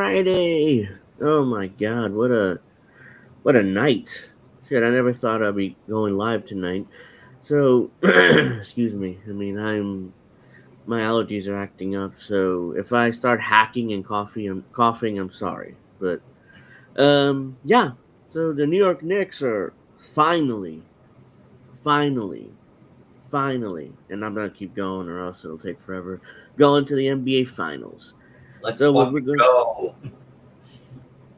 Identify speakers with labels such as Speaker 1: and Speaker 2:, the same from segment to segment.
Speaker 1: Friday. Oh my God, what a night. Shit, I never thought I'd be going live tonight. So, excuse me. I mean, my allergies are acting up. So if I start hacking and coughing, I'm sorry. But yeah. So the New York Knicks are finally, finally, and I'm gonna keep going or else it'll take forever. Going to the NBA Finals.
Speaker 2: Let's
Speaker 1: So what
Speaker 2: fucking
Speaker 1: we're going
Speaker 2: go.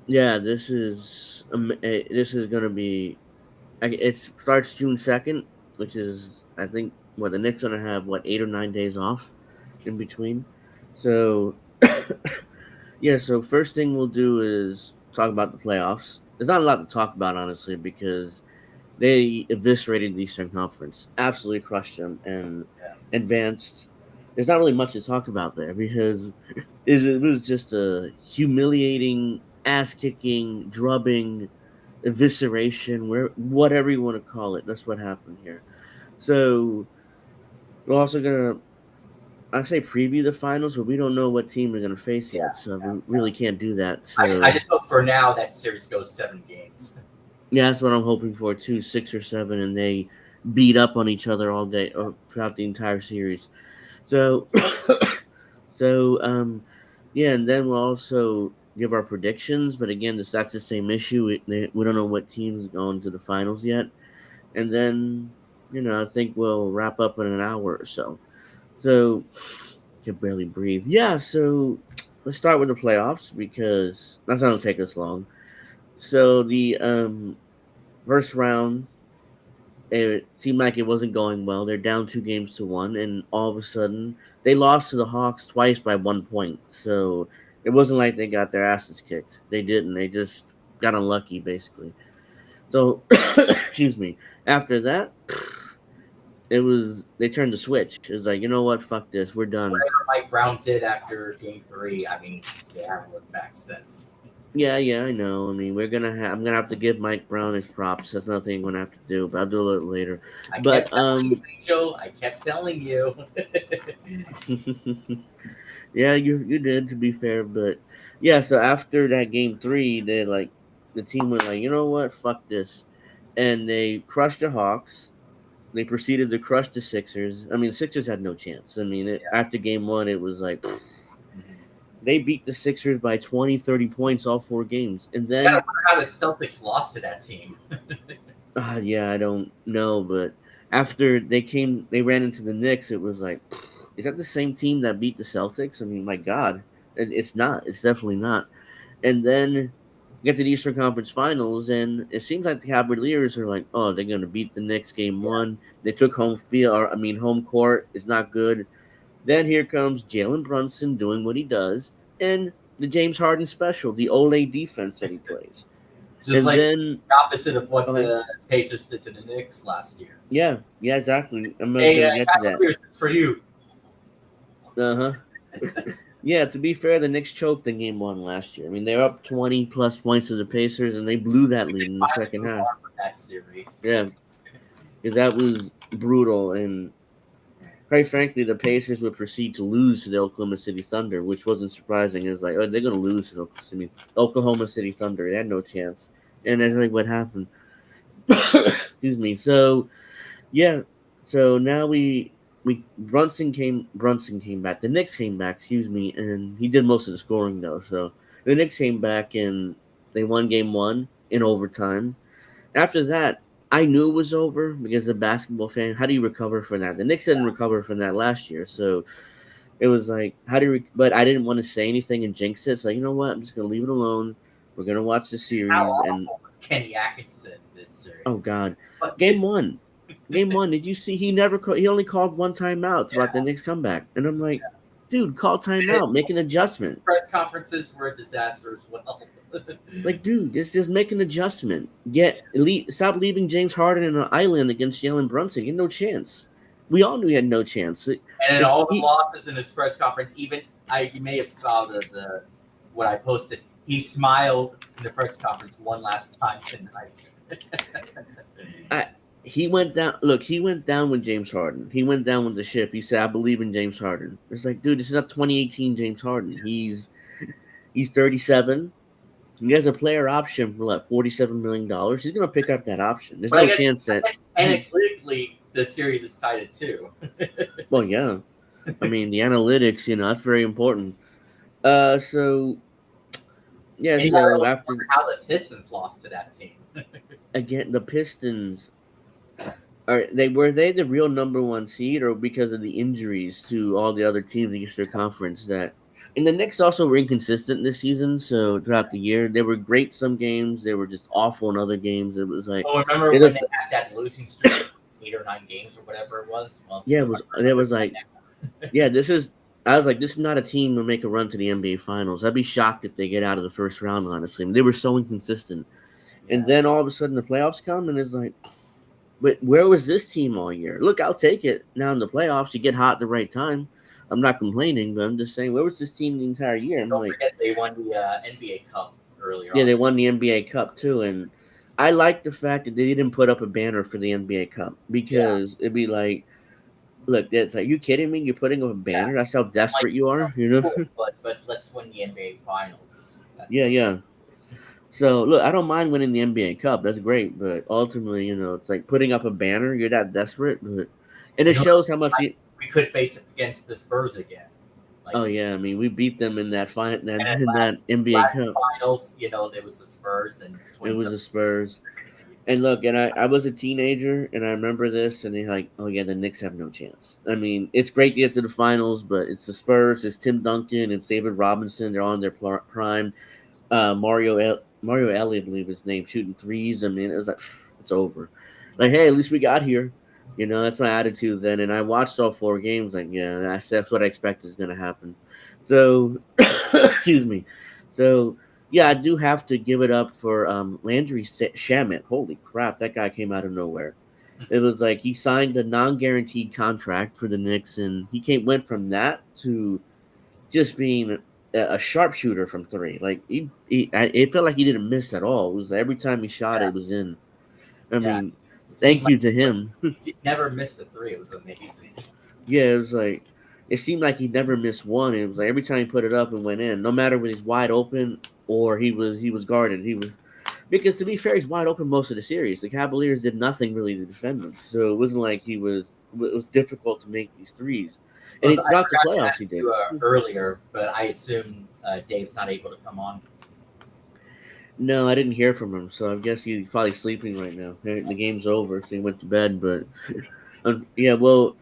Speaker 1: Yeah, this is gonna be. It starts June 2nd, which is I think what the Knicks gonna have 8 or 9 days off in between. So yeah, so first thing we'll do is talk about the playoffs. There's not a lot to talk about honestly because they eviscerated the Eastern Conference, absolutely crushed them, and advanced. There's not really much to talk about there because it was just a humiliating, ass kicking, drubbing, evisceration, whatever you want to call it. That's what happened here. So we're also gonna, I say preview the finals, but we don't know what team we're gonna face
Speaker 2: Yeah,
Speaker 1: yet, so
Speaker 2: yeah,
Speaker 1: we
Speaker 2: yeah.
Speaker 1: really can't do that.
Speaker 2: I
Speaker 1: So
Speaker 2: just hope for now that series goes 7 games.
Speaker 1: yeah, that's what I'm hoping for too, 6 or 7, and they beat up on each other all day or throughout the entire series. So, so yeah, and then we'll also give our predictions. But again, that's the same issue. We don't know what team's going to the finals yet, and then I think we'll wrap up in an hour or so. So, can barely breathe. Yeah. So let's start with the playoffs because that's not gonna take us long. So the first round, it seemed like it wasn't going well. They're down 2 games to 1, and all of a sudden they lost to the Hawks twice by 1 point. So it wasn't like they got their asses kicked. They didn't. They just got unlucky, basically. So, excuse me. After that, they turned the switch. It's like, you know what? Fuck this. We're done.
Speaker 2: Whatever Mike Brown did after Game 3, I mean, they haven't looked back since.
Speaker 1: Yeah, yeah, I know. I mean, I'm gonna have to give Mike Brown his props. That's nothing I'm gonna have to do, but I'll do it later.
Speaker 2: I kept
Speaker 1: But
Speaker 2: telling you, Joe. I kept telling you.
Speaker 1: yeah, you did, to be fair, but yeah. So after that game 3, the team went like, you know what, fuck this, and they crushed the Hawks. They proceeded to crush the Sixers. I mean, the Sixers had no chance. I mean,
Speaker 2: Yeah.
Speaker 1: after game 1, it was like
Speaker 2: Mhm.
Speaker 1: they beat the Sixers by 20, 30 points all 4 games, and
Speaker 2: I gotta
Speaker 1: then
Speaker 2: wonder how the Celtics lost to that team.
Speaker 1: yeah, I don't know, but after they ran into the Knicks. It was like, is that the same team that beat the Celtics? I mean, my God, it's not. It's definitely not. And then get to the Eastern Conference Finals, and it seems like the Cavaliers are like, oh, they're gonna beat the Knicks game
Speaker 2: Yeah.
Speaker 1: 1. They took home field, or I mean, home court is not good. Then here comes Jalen Brunson doing what he does, and the James Harden special, the Ole defense that he plays,
Speaker 2: Just
Speaker 1: and
Speaker 2: like
Speaker 1: then
Speaker 2: the opposite of what
Speaker 1: okay,
Speaker 2: the Pacers did to the Knicks last year.
Speaker 1: yeah, yeah, exactly. I'm
Speaker 2: Hey,
Speaker 1: gonna get to that.
Speaker 2: Cavaliers, it's for you.
Speaker 1: Uh huh. Yeah, to be fair, the Knicks choked in game 1 last year. I mean, they're up 20 plus points to the Pacers, and they blew that lead in the
Speaker 2: Finally
Speaker 1: second
Speaker 2: move
Speaker 1: half.
Speaker 2: on from that series.
Speaker 1: Yeah, because that was brutal. And quite frankly, the Pacers would proceed to lose to the Oklahoma City Thunder, which wasn't surprising. It was like, oh, they're going to lose to the Oklahoma City Thunder. They had no chance. And that's like what happened. Excuse me. So, yeah. So now we Brunson came back. The Knicks came back, excuse me, and he did most of the scoring though. So the Knicks came back and they won game 1 in overtime. After that, I knew it was over because a basketball fan. How do you recover from that? The Knicks didn't recover from that last year, so it was like, how do you? But I didn't want to say anything and jinx it. So you know what? I'm just gonna leave it alone. We're gonna watch the
Speaker 2: How
Speaker 1: series, and
Speaker 2: awful was Kenny Atkinson this
Speaker 1: oh
Speaker 2: series?
Speaker 1: God,
Speaker 2: But
Speaker 1: game one, game one. Did you see? He only called one timeout throughout the
Speaker 2: yeah,
Speaker 1: Knicks comeback, and I'm like, dude, call
Speaker 2: his
Speaker 1: timeout, make an adjustment.
Speaker 2: press conferences were a disaster as well.
Speaker 1: Like, dude, just make an adjustment. Stop leaving James Harden in an island against Jalen Brunson. He had no chance. We all knew he had no chance.
Speaker 2: And in all the losses in his press conference, even you may have saw the what I posted. He smiled in the press conference one last time tonight.
Speaker 1: He went down. Look, he went down with James Harden. He went down with the ship. He said, "I believe in James Harden." It's like, dude, this is not 2018 James Harden. He's 37. He has a player option for like $47 million. He's gonna pick up that option. There's
Speaker 2: But I
Speaker 1: no
Speaker 2: guess,
Speaker 1: chance that.
Speaker 2: analytically, the series is tied at 2.
Speaker 1: Well, yeah. I mean, the analytics, that's very important. So yeah.
Speaker 2: And you gotta
Speaker 1: So
Speaker 2: also
Speaker 1: after
Speaker 2: wonder how the Pistons lost to that team.
Speaker 1: again, the Pistons were they the real number one seed, or because of the injuries to all the other teams in the Eastern Conference that. And the Knicks also were inconsistent this season. So throughout the year, they were great some games. They were just awful in other games. It was like
Speaker 2: Oh, remember
Speaker 1: they
Speaker 2: when
Speaker 1: just
Speaker 2: they had that losing streak, 8 or 9 games or whatever it was? Well,
Speaker 1: yeah. It
Speaker 2: remember,
Speaker 1: was there
Speaker 2: remember
Speaker 1: was like yeah. This is I was like, this is not a team to make a run to the NBA Finals. I'd be shocked if they get out of the first round. Honestly, I mean, they were so inconsistent. And
Speaker 2: yeah.
Speaker 1: then all of a sudden the playoffs come, and it's like, but where was this team all year? Look, I'll take it. Now in the playoffs, you get hot at the right time. I'm not complaining, but I'm just saying, where was this team the entire year? I'm
Speaker 2: Don't
Speaker 1: like,
Speaker 2: forget they won the NBA Cup earlier
Speaker 1: yeah,
Speaker 2: on.
Speaker 1: they won the NBA Cup too, and I like the fact that they didn't put up a banner for the NBA Cup
Speaker 2: Yeah,
Speaker 1: because it'd be like, look, it's like, you kidding me? You're putting up a
Speaker 2: yeah.
Speaker 1: banner? That's how
Speaker 2: I'm like,
Speaker 1: desperate you are, you know?
Speaker 2: cool, but let's win the NBA Finals. That's
Speaker 1: Yeah, yeah. So look, I don't mind winning the NBA Cup. That's great, but ultimately, it's like putting up a banner. You're that desperate, and it
Speaker 2: you know
Speaker 1: shows how much you.
Speaker 2: we could face it against the Spurs again. Like,
Speaker 1: Oh yeah, I mean, we beat them in that
Speaker 2: and at
Speaker 1: in that NBA
Speaker 2: last
Speaker 1: Cup.
Speaker 2: finals, there was the Spurs and
Speaker 1: It was the
Speaker 2: 27.
Speaker 1: Spurs, and look, and I was a teenager, and I remember this, and they're like, oh yeah, the Knicks have no chance. I mean, it's great to get to the finals, but it's the Spurs, it's Tim Duncan, it's David Robinson. They're on their prime. Mario Elliott, I believe his name, shooting threes. I mean, it was like, it's over. Like, hey, at least we got here. That's my attitude then. And I watched all 4 games. Like, yeah, that's what I expect is going to happen. So, excuse me. So, yeah, I do have to give it up for Landry Shamet. Holy crap, that guy came out of nowhere. It was like he signed a non-guaranteed contract for the Knicks, and went from that to just being a sharpshooter from three. Like it felt like he didn't miss at all. It was every time he shot,
Speaker 2: Yeah,
Speaker 1: it was in. I
Speaker 2: yeah.
Speaker 1: mean,
Speaker 2: Seemed
Speaker 1: thank
Speaker 2: like
Speaker 1: you to him.
Speaker 2: he never missed a three. It was amazing.
Speaker 1: Yeah, it was like it seemed like he never missed one. It was like every time he put it up and went in, no matter when he's wide open or he was guarded. He was because to be fair, he's wide open most of the series. The Cavaliers did nothing really to defend him, so it wasn't like he was. It was difficult to make these threes, and
Speaker 2: Also, I
Speaker 1: throughout the
Speaker 2: forgot to
Speaker 1: playoffs he
Speaker 2: ask
Speaker 1: did.
Speaker 2: you earlier, but I assume Dave's not able to come on.
Speaker 1: No, I didn't hear from him, so I guess he's probably sleeping right now. The game's over, so he went to bed. But yeah, well,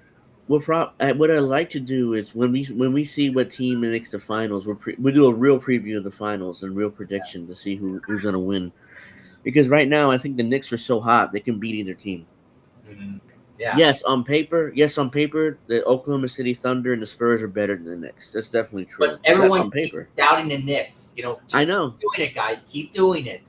Speaker 1: what I like to do is when we see what team makes the finals, we do a real preview of the finals and real prediction to see who's gonna win. Because right now, I think the Knicks are so hot they can beat either team.
Speaker 2: Mm-hmm. Yeah,
Speaker 1: Yes, on paper, the Oklahoma City Thunder and the Spurs are better than the Knicks. That's definitely
Speaker 2: but
Speaker 1: true. That's
Speaker 2: everyone
Speaker 1: on
Speaker 2: keeps
Speaker 1: paper.
Speaker 2: doubting the Knicks.
Speaker 1: I
Speaker 2: Just
Speaker 1: know.
Speaker 2: keep doing it, guys. Keep doing it.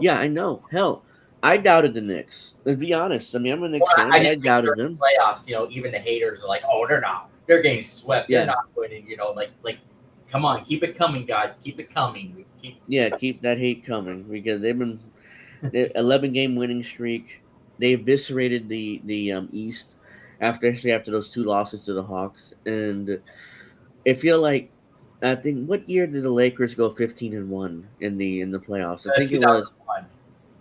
Speaker 1: Yeah, I know. Hell, I doubted the Knicks. Let's be honest. I mean, I'm a
Speaker 2: Or
Speaker 1: Knicks fan,
Speaker 2: I
Speaker 1: but I
Speaker 2: just think
Speaker 1: doubted
Speaker 2: during
Speaker 1: them.
Speaker 2: the playoffs, even the haters are like, "Oh, they're not. They're getting swept. They're
Speaker 1: Yeah,
Speaker 2: not winning." Like, come on, keep it coming, guys. Keep it coming. We keep.
Speaker 1: yeah. Keep that hate coming because they've been 11 game winning streak. They eviscerated the East after those 2 losses to the Hawks, and I feel like I think what year did the Lakers go 15-1 in the playoffs? I think it was
Speaker 2: 2001.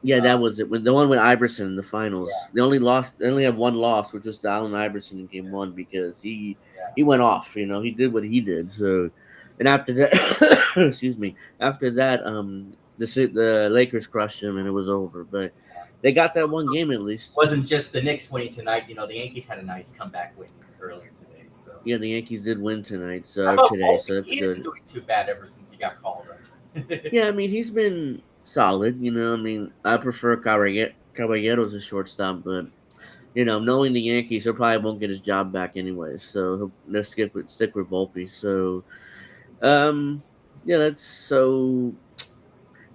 Speaker 1: yeah,
Speaker 2: Uh,
Speaker 1: that was it. When the one with Iverson in the
Speaker 2: yeah,
Speaker 1: finals, they only had one loss, which was to Allen Iverson in game one because he
Speaker 2: yeah.
Speaker 1: he went off. He did what he did. So, and after that, excuse me. After that, the Lakers crushed him and it was over. But they got that one game at least.
Speaker 2: Wasn't just the Knicks winning tonight. The Yankees had a nice comeback win earlier today. So
Speaker 1: Yeah, the Yankees did win tonight.
Speaker 2: how
Speaker 1: So
Speaker 2: about
Speaker 1: today,
Speaker 2: Volpe?
Speaker 1: so that's
Speaker 2: He isn't
Speaker 1: good.
Speaker 2: doing too bad ever since he got called up.
Speaker 1: Yeah, I mean he's been solid. I mean I prefer Caballeros as shortstop, but knowing the Yankees, he probably won't get his job back anyway. So let's stick with Volpe. So, um, yeah, that's so.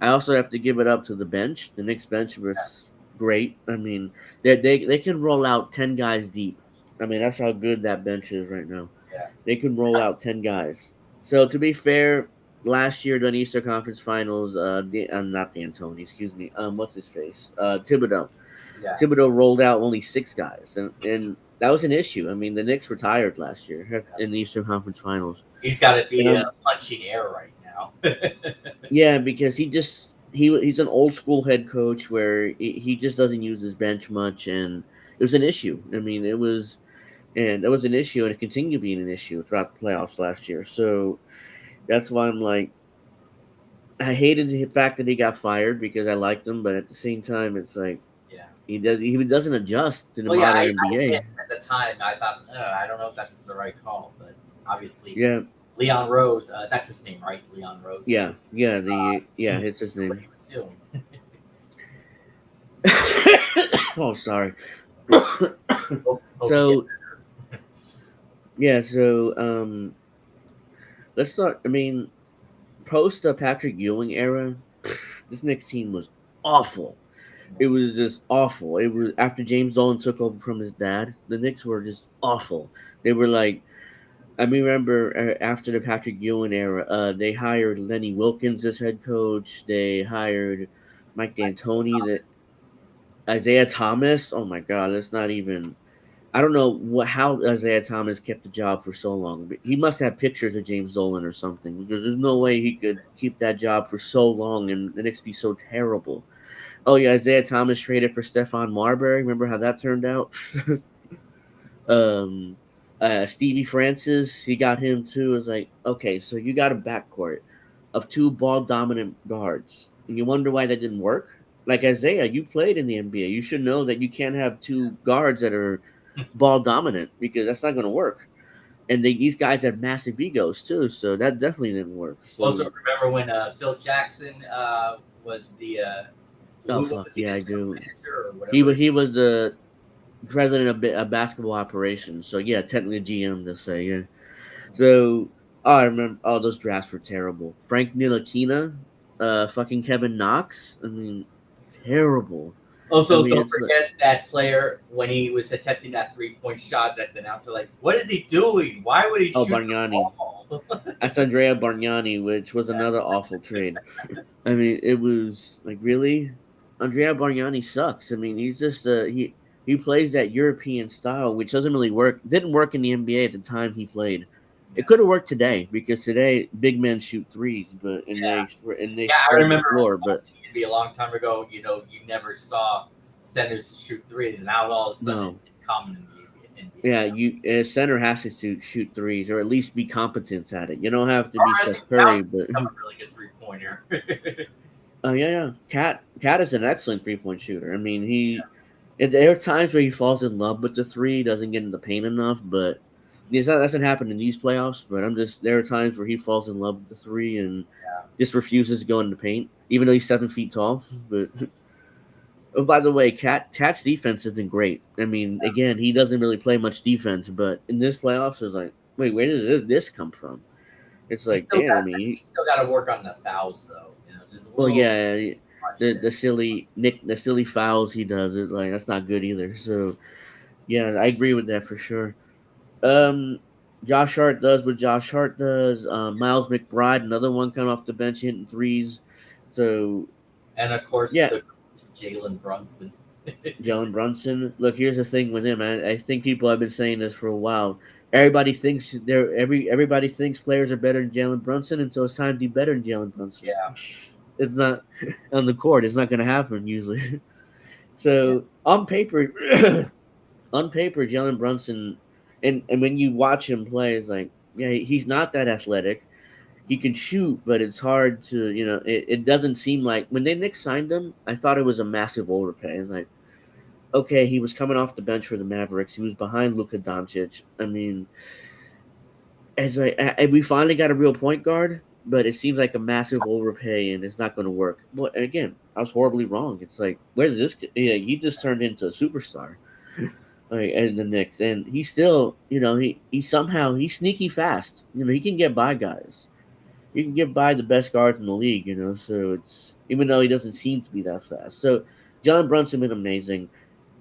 Speaker 1: I also have to give it up to the bench. The Knicks bench was great. I mean, they can roll out 10 guys deep. I mean, that's how good that bench is right now.
Speaker 2: Yeah,
Speaker 1: They can roll out 10 guys. So to be fair, last year during the Eastern Conference Finals, not D'Antoni, excuse me. What's his face? Thibodeau.
Speaker 2: yeah.
Speaker 1: Thibodeau rolled out only 6 guys, and that was an issue. I mean, the Knicks were tired last year in the Eastern Conference Finals,
Speaker 2: He's got to
Speaker 1: and
Speaker 2: be punching air right now.
Speaker 1: Yeah, because he's an old school head coach where he just doesn't use his bench much, and it was an issue. I mean, it was an issue, and it continued being an issue throughout the playoffs last year. So that's why I'm like, I hated the fact that he got fired because I liked him, but at the same time, it's like
Speaker 2: Yeah.
Speaker 1: he doesn't adjust to the
Speaker 2: Well, yeah,
Speaker 1: modern
Speaker 2: I
Speaker 1: NBA.
Speaker 2: admit at the time I thought I don't know if that's the right call, but obviously
Speaker 1: Yeah,
Speaker 2: Leon Rose, that's his name, right? Leon Rose.
Speaker 1: yeah,
Speaker 2: He
Speaker 1: it's his
Speaker 2: knew what
Speaker 1: name.
Speaker 2: he was doing.
Speaker 1: Oh, sorry.
Speaker 2: Hope you get
Speaker 1: So yeah, let's start. I mean, post the Patrick Ewing era, this Knicks team was awful. It was just awful. It was after James Dolan took over from his dad. The Knicks were just awful. They were like, I remember after the Patrick Ewing era, they hired Lenny Wilkins as head coach. They hired Mike
Speaker 2: Isaiah
Speaker 1: D'Antoni, the
Speaker 2: Thomas.
Speaker 1: Isaiah Thomas. Oh my God, that's not even. I don't know how Isaiah Thomas kept the job for so long. But he must have pictures of James Dolan or something because there's no way he could keep that job for so long and the Knicks be so terrible. Oh yeah, Isaiah Thomas traded for Stephon Marbury. Remember how that turned out? um, Stevie Francis, he got him too. It's like, okay, so you got a backcourt of two ball dominant guards, and you wonder why that didn't work. Like Isaiah, you played in the NBA. You should know that you can't have two guards that are ball dominant because that's not going to work. And these guys have massive egos too, so that definitely didn't work.
Speaker 2: Also,
Speaker 1: So,
Speaker 2: remember when Phil Jackson was the
Speaker 1: oh
Speaker 2: what
Speaker 1: fuck
Speaker 2: was he,
Speaker 1: yeah,
Speaker 2: the
Speaker 1: I
Speaker 2: general
Speaker 1: do.
Speaker 2: manager or
Speaker 1: He
Speaker 2: whatever?
Speaker 1: was the president of basketball operations. So yeah, technically GM to say yeah. So I remember all those drafts were terrible. Frank Ntilikina, fucking Kevin Knox. I mean, terrible. I
Speaker 2: Also,
Speaker 1: mean,
Speaker 2: don't
Speaker 1: it's like,
Speaker 2: forget that player when he was attempting that 3-point shot. That the announcer like, what is he doing? Why would he
Speaker 1: oh
Speaker 2: shoot the
Speaker 1: Bargnani.
Speaker 2: ball?
Speaker 1: That's Andrea Bargnani, which was
Speaker 2: Yeah,
Speaker 1: another awful trade. I mean, it was like really, Andrea Bargnani sucks. I mean, he's just he plays that European style, which doesn't really work. Didn't work in the NBA at the time he played. It
Speaker 2: yeah,
Speaker 1: could have worked today because today big men shoot threes, but
Speaker 2: yeah.
Speaker 1: and they
Speaker 2: Yeah, I
Speaker 1: spread the
Speaker 2: remember
Speaker 1: floor. But
Speaker 2: watching it be a long time ago. You never saw centers shoot threes, and now all of a sudden
Speaker 1: no,
Speaker 2: it's common in the NBA
Speaker 1: yeah,
Speaker 2: now.
Speaker 1: you a center has to shoot threes or at least be competent at it. You don't have to
Speaker 2: Or
Speaker 1: be
Speaker 2: I
Speaker 1: Steph
Speaker 2: think
Speaker 1: Curry,
Speaker 2: Townsend's
Speaker 1: but
Speaker 2: become a really good 3-pointer.
Speaker 1: oh yeah, yeah. Cat is an excellent 3 point shooter. I mean, there are times where he falls in love with the three, doesn't get in the paint enough, but that doesn't happen in these playoffs. But there are times where he falls in love with the three and
Speaker 2: Yeah.
Speaker 1: just refuses to go in the paint, even though he's 7 feet tall. But oh, by the way, Cat's defense has been great. I mean, again, he doesn't really play much defense, but in this playoffs, it's like, wait, where did this come from? It's
Speaker 2: He's
Speaker 1: like,
Speaker 2: still
Speaker 1: damn. I
Speaker 2: got
Speaker 1: mean,
Speaker 2: he's still got to work on the fouls though. Just a
Speaker 1: well,
Speaker 2: little
Speaker 1: yeah,
Speaker 2: much
Speaker 1: the
Speaker 2: there.
Speaker 1: silly fouls he does it like that's not good either. So yeah, I agree with that for sure. Um, Josh Hart does what Josh Hart does. Miles McBride, another one coming off the bench hitting threes. So
Speaker 2: And of course
Speaker 1: yeah,
Speaker 2: the Jalen Brunson.
Speaker 1: Jalen Brunson. Look, here's the thing with him. I think people have been saying this for a while. Everybody thinks players are better than Jalen Brunson until it's time to be better than Jalen Brunson.
Speaker 2: Yeah,
Speaker 1: It's not on the court. It's not going to happen usually.
Speaker 2: yeah.
Speaker 1: So on paper, on paper, Jalen Brunson, and when you watch him play, it's like, yeah, he's not that athletic. He can shoot, but it's hard to, it doesn't seem like when they Knicks signed him, I thought it was a massive overpay. Like, okay, he was coming off the bench for the Mavericks. He was behind Luka Doncic. I mean, as we finally got a real point guard, but it seems like a massive overpay, and it's not going to work. But again, I was horribly wrong. It's like, where did this? Yeah, he just turned into a superstar, like in the Knicks, and he still, he's sneaky fast. He can get by guys. He can get by the best guards in the league. So it's even though he doesn't seem to be that fast. So John Brunson been amazing.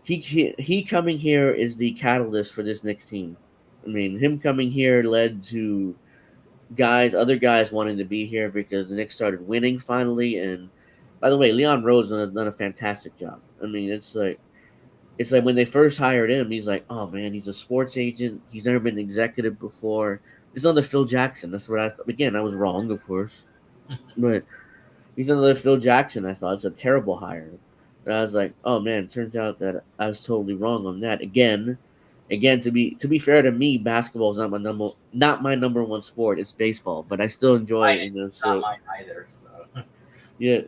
Speaker 1: He coming here is the catalyst for this Knicks team. I mean, him coming here led to other guys wanting to be here because the Knicks started winning finally. And by the way, Leon Rose done a fantastic job. I mean, it's like when they first hired him, he's like, oh man, he's a sports agent. He's never been an executive before. It's another Phil Jackson. That's what I thought. Again, I was wrong, of course. But he's another Phil Jackson. I thought it's a terrible hire. And I was like, oh man, turns out that I was totally wrong on that again. Again, to be fair to me, basketball is not my number one sport. It's baseball, but I still enjoy it.
Speaker 2: Mine,
Speaker 1: You know,
Speaker 2: it's not
Speaker 1: so
Speaker 2: mine either. So
Speaker 1: yeah.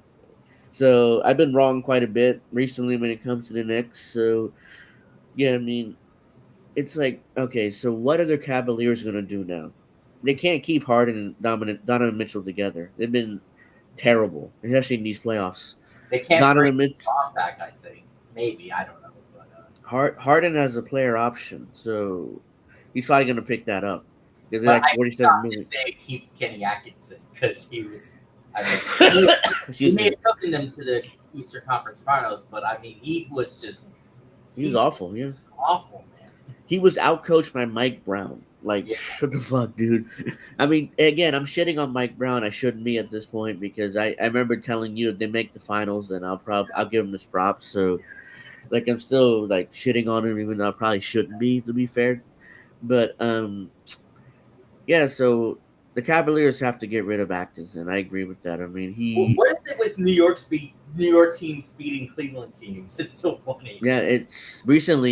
Speaker 1: So I've been wrong quite a bit recently when it comes to the Knicks. So yeah, I mean, it's like okay, so what are the Cavaliers gonna do now? They can't keep Harden and Donovan Mitchell together. They've been terrible, especially in these playoffs.
Speaker 2: they can't bring
Speaker 1: Donovan Mitch
Speaker 2: Braun back. I think maybe I don't know, but
Speaker 1: Harden has a player option, so he's probably gonna pick that up. They're
Speaker 2: but
Speaker 1: like
Speaker 2: I'd be
Speaker 1: 47
Speaker 2: shocked
Speaker 1: million.
Speaker 2: if they keep Kenny Atkinson because he was. I mean, he
Speaker 1: Excuse
Speaker 2: may
Speaker 1: me.
Speaker 2: have taken them to the Eastern Conference Finals, but I mean, he was just
Speaker 1: He was
Speaker 2: he
Speaker 1: awful. Yeah,
Speaker 2: was just awful, man.
Speaker 1: he was outcoached by Mike Brown. Like,
Speaker 2: Yeah,
Speaker 1: shut the fuck, dude. I mean, again, I'm shitting on Mike Brown. I shouldn't be at this point because I remember telling you if they make the finals, then I'll give him this props. So like I'm still like shitting on him, even though I probably shouldn't be, to be fair. But yeah. So the Cavaliers have to get rid of Atkinson. I agree with that. I mean,
Speaker 2: what is it with New York teams beating Cleveland teams? It's so funny.
Speaker 1: yeah, it's recent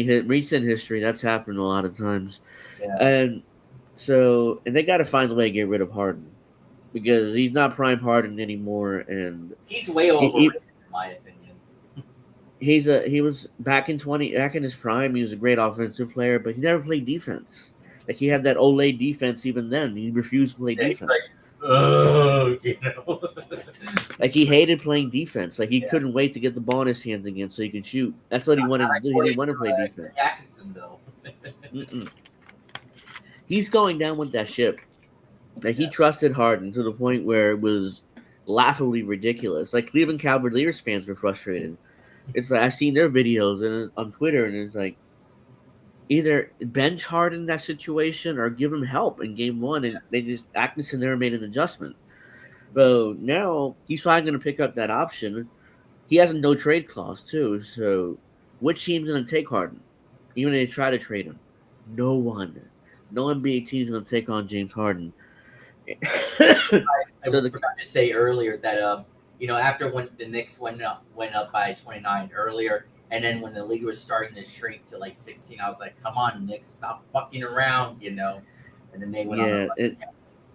Speaker 1: history. That's happened a lot of times,
Speaker 2: Yeah,
Speaker 1: and and they got to find a way to get rid of Harden because he's not prime Harden anymore, and
Speaker 2: he's way
Speaker 1: he, he
Speaker 2: overrated in my opinion.
Speaker 1: he was back in his prime. He was a great offensive player, but he never played defense. Like he had that Olay defense. Even then, he refused to play
Speaker 2: Yeah, he's like,
Speaker 1: defense.
Speaker 2: oh, you know.
Speaker 1: Like he hated playing defense. Like he
Speaker 2: Yeah.
Speaker 1: couldn't wait to get the ball in his hands again so he could shoot. That's what he wanted to do. He didn't
Speaker 2: According
Speaker 1: want
Speaker 2: to
Speaker 1: to play defense.
Speaker 2: Atkinson, though.
Speaker 1: Mm-mm. He's going down with that ship. Like he
Speaker 2: Yeah.
Speaker 1: trusted Harden to the point where it was laughably ridiculous. Like Cleveland Cavaliers fans were frustrated. It's like I've seen their videos and on Twitter, and it's like either bench Harden in that situation or give him help in game one, and they just Atkinson never made an adjustment. So now he's probably going to pick up that option. He has a no trade clause too. So which team's going to take Harden? Even if they try to trade him, no one, no NBA team's going to take on James Harden.
Speaker 2: I
Speaker 1: so the
Speaker 2: forgot to say earlier that after when the Knicks went up by 29 earlier, and then when the league was starting to shrink to like 16, I was like, "Come on, Knicks, stop fucking around," you know. And then they went on a
Speaker 1: yeah,
Speaker 2: run,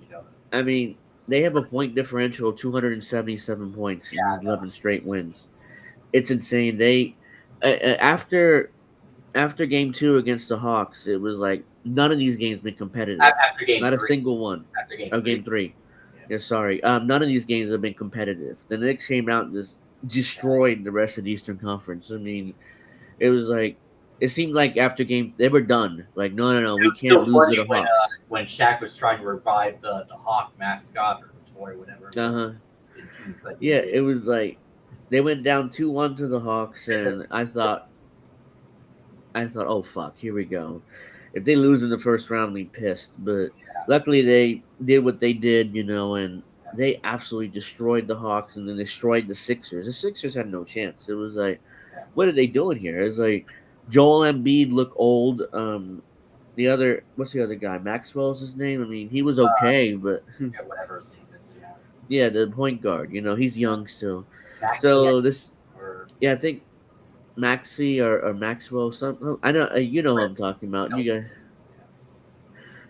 Speaker 2: you know.
Speaker 1: I mean they have a point differential of 277 points in
Speaker 2: Yeah,
Speaker 1: these
Speaker 2: no,
Speaker 1: 11 straight wins. It's insane. They after game two against the Hawks, it was like none of these games been competitive.
Speaker 2: after game
Speaker 1: Not a
Speaker 2: three,
Speaker 1: single one.
Speaker 2: after game
Speaker 1: Oh,
Speaker 2: three,
Speaker 1: game three.
Speaker 2: yeah,
Speaker 1: Yeah, sorry. None of these games have been competitive. The Knicks came out and just destroyed the rest of the Eastern Conference. I mean, it was like it seemed like after game they were done. Like, no,
Speaker 2: it
Speaker 1: we
Speaker 2: was
Speaker 1: can't
Speaker 2: so
Speaker 1: lose to
Speaker 2: funny
Speaker 1: the Hawks.
Speaker 2: when Shaq was trying to revive the Hawk mascot or toy, whatever it
Speaker 1: Uh
Speaker 2: was.
Speaker 1: huh.
Speaker 2: It's like,
Speaker 1: Yeah, it was like they went down 2-1 to the Hawks, and I thought, oh fuck, here we go. If they lose in the first round, I'll be pissed. But luckily, they did what they did, and they absolutely destroyed the Hawks and then destroyed the Sixers. The Sixers had no chance. It was like, what are they doing here? It's like Joel Embiid looked old. What's the other guy? Maxwell's his name. I mean, he was okay, but
Speaker 2: yeah, whatever his name is, yeah.
Speaker 1: yeah, the point guard. He's young still.
Speaker 2: Maxi,
Speaker 1: So this,
Speaker 2: or
Speaker 1: yeah, I think Maxi or Maxwell. Some I know you know who I'm talking
Speaker 2: you
Speaker 1: about.
Speaker 2: know,
Speaker 1: You guys,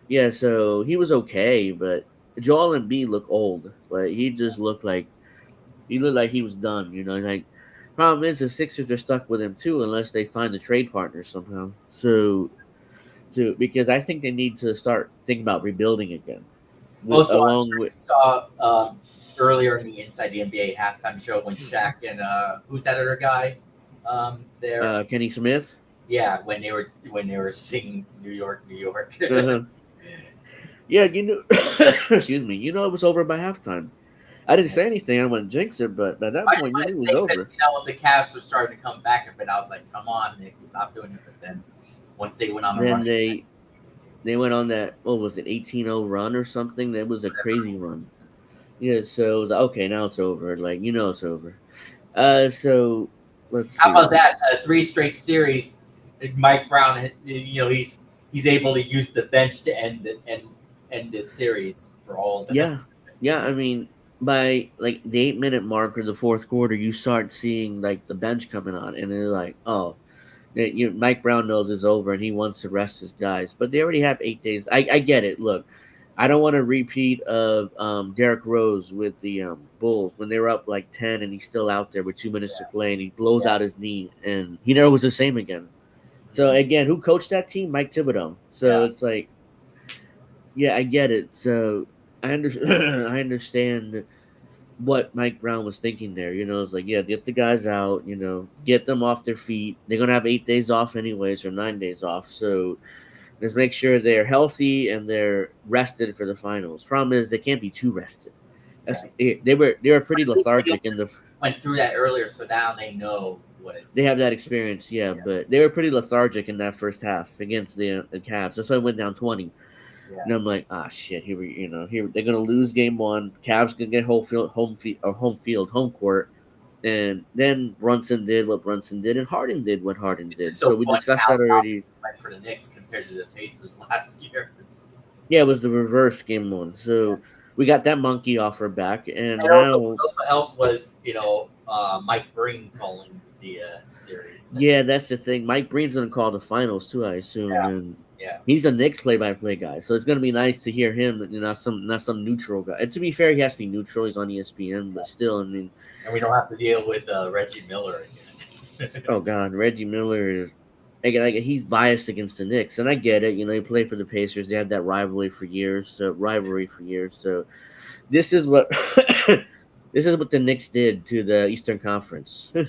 Speaker 1: yeah. So he was okay, but Joel Embiid looked old. Like he looked like he was done. Like problem is the Sixers are stuck with him too unless they find a trade partner somehow. So because I think they need to start thinking about rebuilding again.
Speaker 2: Also, I'm
Speaker 1: Along
Speaker 2: sure you
Speaker 1: with
Speaker 2: saw earlier in the Inside the NBA halftime show when Shaq and who's that other guy there?
Speaker 1: Kenny Smith.
Speaker 2: Yeah, when they were singing New York, New York.
Speaker 1: Uh-huh. Yeah, excuse me. It was over by halftime. I didn't say anything. I wouldn't jinx it, but by that
Speaker 2: I didn't
Speaker 1: point,
Speaker 2: want
Speaker 1: it
Speaker 2: to
Speaker 1: was
Speaker 2: say because
Speaker 1: over.
Speaker 2: the Cavs were starting to come back a bit. I was like, "Come on, Nick, stop doing it." But then once they went on a
Speaker 1: Then
Speaker 2: run,
Speaker 1: they went on that, what was it, 18-0 run or something? That was a crazy run. Yeah, so it was like, okay, now it's over. Like, it's over. So let's
Speaker 2: how about
Speaker 1: see.
Speaker 2: that? Three straight series. Mike Brown, he's able to use the bench to end this series for all of them.
Speaker 1: Yeah. Yeah, I mean, by like the 8 minute mark or the fourth quarter, you start seeing like the bench coming on, and they're like, oh, Mike Brown knows it's over and he wants to rest his guys, but they already have 8 days. I get it. Look, I don't want a repeat of Derrick Rose with the Bulls when they were up like 10 and he's still out there with 2 minutes to play and he blows
Speaker 2: Yeah.
Speaker 1: out his knee and he never was the same again. So
Speaker 2: Mhm.
Speaker 1: again, who coached that team? Mike Thibodeau. So
Speaker 2: Yeah.
Speaker 1: it's like, yeah, I get it. So I understand what Mike Brown was thinking there. It's like, yeah, get the guys out, get them off their feet. They're gonna have 8 days off anyways, or 9 days off. So just make sure they're healthy and they're rested for the finals. Problem is they can't be too rested.
Speaker 2: Right.
Speaker 1: They were pretty
Speaker 2: I think they
Speaker 1: lethargic in the.
Speaker 2: went through that earlier, so now they know what
Speaker 1: They
Speaker 2: it's.
Speaker 1: have that experience, yeah,
Speaker 2: Yeah.
Speaker 1: but they were pretty lethargic in that first half against the Cavs. That's why I went down 20.
Speaker 2: Yeah.
Speaker 1: And I'm like, ah, shit. Here they're gonna lose game one. Cavs gonna get home court, and then Brunson did what Brunson did, and Harden did what Harden
Speaker 2: It's
Speaker 1: did.
Speaker 2: so
Speaker 1: So we
Speaker 2: funny
Speaker 1: discussed
Speaker 2: how
Speaker 1: that already.
Speaker 2: went for the Knicks compared to the Pacers last year.
Speaker 1: Yeah, it was the reverse game one. So we got that monkey offer back, and
Speaker 2: And also,
Speaker 1: now,
Speaker 2: what also helped was Mike Breen calling the series.
Speaker 1: yeah, that's the thing. Mike Breen's gonna call the finals too, I assume,
Speaker 2: Yeah,
Speaker 1: and
Speaker 2: yeah,
Speaker 1: he's a Knicks play-by-play guy. So it's gonna be nice to hear him, not some neutral guy. And to be fair, he has to be neutral. He's on ESPN, but still, I mean,
Speaker 2: and we don't have to deal with Reggie Miller again.
Speaker 1: oh god, Reggie Miller is like he's biased against the Knicks, and I get it. He played for the Pacers. They had that rivalry for years. So this is what this is what the Knicks did to the Eastern Conference.
Speaker 3: I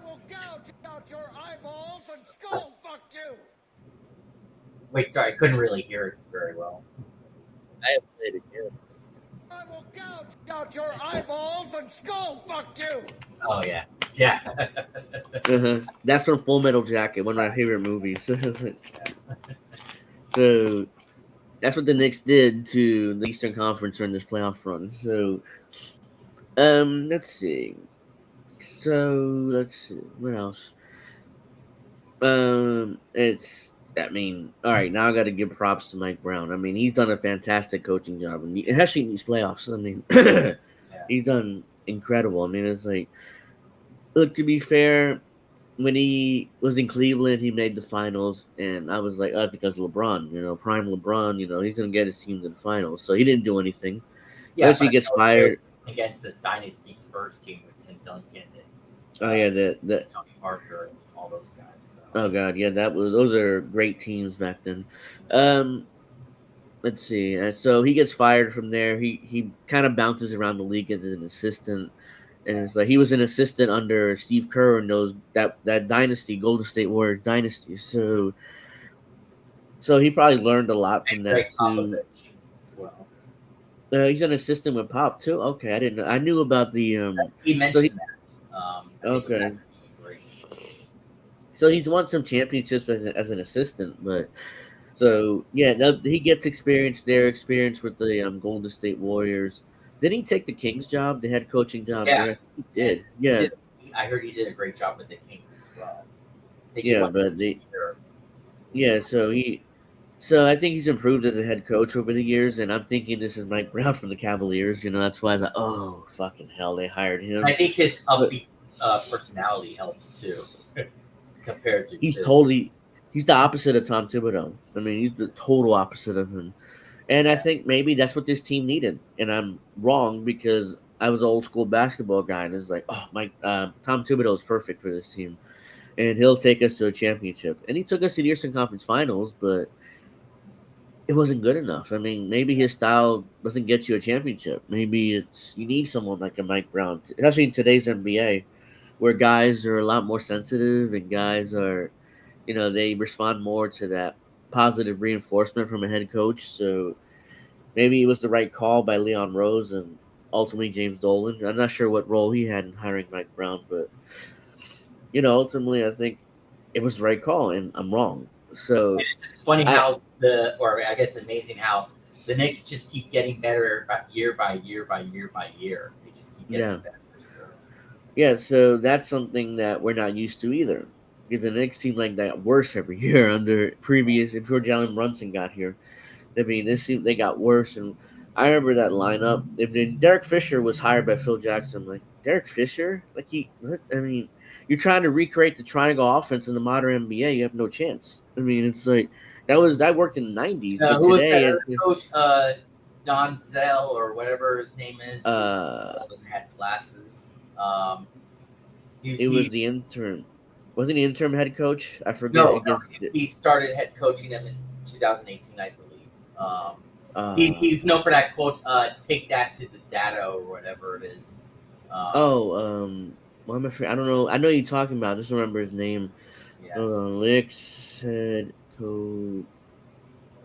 Speaker 3: will gouge out your eyeballs and skull fuck you!
Speaker 2: Wait, sorry, I couldn't really hear it very well.
Speaker 1: I have played it.
Speaker 3: I will gouge out your eyeballs and skull fuck you!
Speaker 2: Oh yeah, yeah.
Speaker 1: That's from Full Metal Jacket, one of my favorite movies. So that's what the Knicks did to the Eastern Conference during this playoff run. So let's see. What else. It's. I mean, all right. Now I got to give props to Mike Brown. I mean, he's done a fantastic coaching job, and especially in these playoffs. I mean,
Speaker 2: Yeah.
Speaker 1: he's done incredible. I mean, it's like, look. To be fair, when he was in Cleveland, he made the finals, and I was like, oh, because LeBron, prime LeBron, he's gonna get his team to the finals. So he didn't do anything.
Speaker 2: Yeah,
Speaker 1: Eventually,
Speaker 2: but
Speaker 1: he gets
Speaker 2: I know it
Speaker 1: fired.
Speaker 2: was against the Dynasty Spurs team with Tim Duncan
Speaker 1: Oh
Speaker 2: and
Speaker 1: yeah, the
Speaker 2: Tony Parker and all those guys. So.
Speaker 1: oh god, yeah, those are great teams back then. Um, let's see. So he gets fired from there. He kind of bounces around the league as an assistant, and it's like he was an assistant under Steve Kerr and those that dynasty, Golden State Warriors dynasty. So he probably learned a lot from
Speaker 2: And
Speaker 1: that
Speaker 2: Greg
Speaker 1: too.
Speaker 2: Popovich as well.
Speaker 1: He's an assistant with Pop too. Okay, I didn't know. I knew about the
Speaker 2: He
Speaker 1: So he
Speaker 2: mentioned that. I think it was
Speaker 1: okay.
Speaker 2: after Game 3.
Speaker 1: So he's won some championships as an assistant, but so yeah, he gets experience with the Golden State Warriors. Did he take the Kings job, the head coaching job
Speaker 2: Yeah,
Speaker 1: there? I think he
Speaker 2: and
Speaker 1: did. Yeah,
Speaker 2: I heard he did a great job with the Kings as well. I think he
Speaker 1: yeah,
Speaker 2: won
Speaker 1: but
Speaker 2: Rookie of the Year.
Speaker 1: yeah. So I think he's improved as a head coach over the years, and I'm thinking this is Mike Brown from the Cavaliers. That's why I was like, oh fucking hell, they hired
Speaker 2: I
Speaker 1: him.
Speaker 2: think his
Speaker 1: But
Speaker 2: upbeat personality helps too, compared to
Speaker 1: he's
Speaker 2: Tibbs.
Speaker 1: totally he's the opposite of Tom Thibodeau. I mean, he's the total opposite of him. And I
Speaker 2: Yeah,
Speaker 1: think maybe that's what this team needed. And I'm wrong because I was an old school basketball guy, and it's like, oh my, Tom Thibodeau is perfect for this team, and he'll take us to a championship. And he took us to the Eastern Conference Finals, but it wasn't good enough. I mean, maybe his style doesn't get you a championship. Maybe you need someone like a Mike Brown, especially in today's NBA, where guys are a lot more sensitive and guys are, they respond more to that positive reinforcement from a head coach. So maybe it was the right call by Leon Rose and ultimately James Dolan. I'm not sure what role he had in hiring Mike Brown, but ultimately I think it was the right call, and I'm wrong. So
Speaker 2: it's funny
Speaker 1: I
Speaker 2: how or I guess amazing how the Knicks just keep getting better year by year by year by year. They just keep getting
Speaker 1: yeah
Speaker 2: better. So
Speaker 1: yeah. So that's something that we're not used to either. Because the Knicks seem like that worse every year under before Jalen Brunson got here. I mean, this seemed they got worse, and I remember that lineup. I mean, Derek Fisher was hired by Phil Jackson. I'm like, Derek Fisher? Like what? I mean, you're trying to recreate the triangle offense in the modern NBA. You have no chance. I mean, it's like that worked in the '90s, but
Speaker 2: Who was that
Speaker 1: today
Speaker 2: other
Speaker 1: it's
Speaker 2: coach? Don Zell or whatever his name is. He was
Speaker 1: uh,
Speaker 2: old and had glasses.
Speaker 1: it was
Speaker 2: He
Speaker 1: the interim. Wasn't the interim head coach? I forget
Speaker 2: no,
Speaker 1: against.
Speaker 2: he started head coaching them in 2018, I believe.
Speaker 1: Uh,
Speaker 2: He's known for that quote, "Take that to the data" or whatever it is. Um,
Speaker 1: oh, well, I don't know. I know you're talking about. I just remember his name.
Speaker 2: yeah,
Speaker 1: Hold on, Knicks head coach.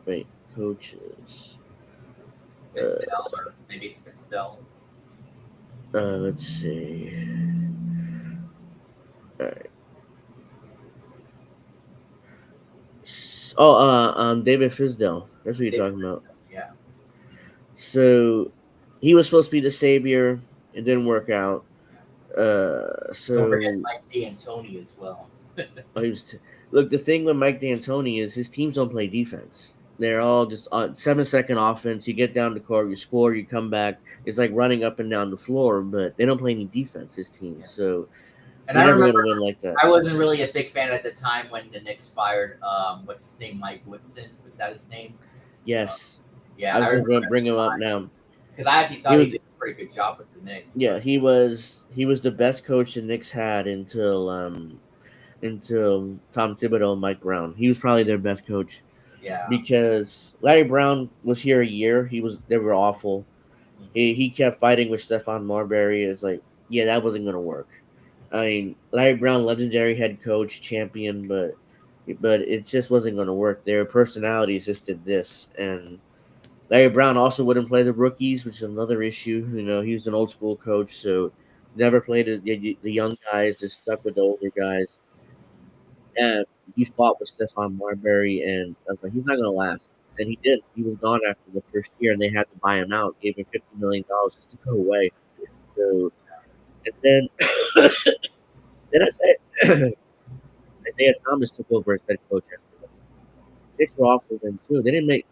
Speaker 1: Wait, coaches.
Speaker 2: Fitzgerald, or maybe it's Fitzgerald.
Speaker 1: Let's see. Alright. Oh, David Fisdale. That's what you're
Speaker 2: David
Speaker 1: talking about.
Speaker 2: Fitzgerald, yeah.
Speaker 1: So he was supposed to be the savior. It didn't work out.
Speaker 2: Don't forget
Speaker 1: So
Speaker 2: Mike D'Antoni as well.
Speaker 1: oh, look. The thing with Mike D'Antoni is his teams don't play defense. They're all just on 7 second offense. You get down the court, you score, you come back. It's like running up and down the floor, but they don't play any defense. His team,
Speaker 2: Yeah.
Speaker 1: so
Speaker 2: And
Speaker 1: you're
Speaker 2: I
Speaker 1: never
Speaker 2: remember
Speaker 1: gonna win like that.
Speaker 2: I wasn't really a big fan at the time when the Knicks fired what's his name, Mike Woodson. Was that his name? Uh,
Speaker 1: Yes,
Speaker 2: yeah,
Speaker 1: I
Speaker 2: I
Speaker 1: was
Speaker 2: remember
Speaker 1: going to bring him up now.
Speaker 2: because I actually
Speaker 1: He
Speaker 2: thought he
Speaker 1: was
Speaker 2: did a pretty good job with the Knicks.
Speaker 1: Yeah,
Speaker 2: But
Speaker 1: he was the best coach the Knicks had until Tom Thibodeau and Mike Brown. He was probably their best coach
Speaker 2: yeah,
Speaker 1: because Larry Brown was here a year. They were awful. He kept fighting with Stephon Marbury. It's like, yeah, that wasn't gonna work. I mean, Larry Brown, legendary head coach, champion, but it just wasn't gonna work. Their personalities just did this, and Larry Brown also wouldn't play the rookies, which is another issue. He was an old school coach, so never played the young guys, just stuck with the older guys. And he fought with Stephon Marbury, and I was like, he's not going to last. And he did. He was gone after the first year, and they had to buy him out, gave him $50 million just to go away. So, and then, then Isaiah Thomas took over as head coach after that. Knicks were awful then, too. They didn't make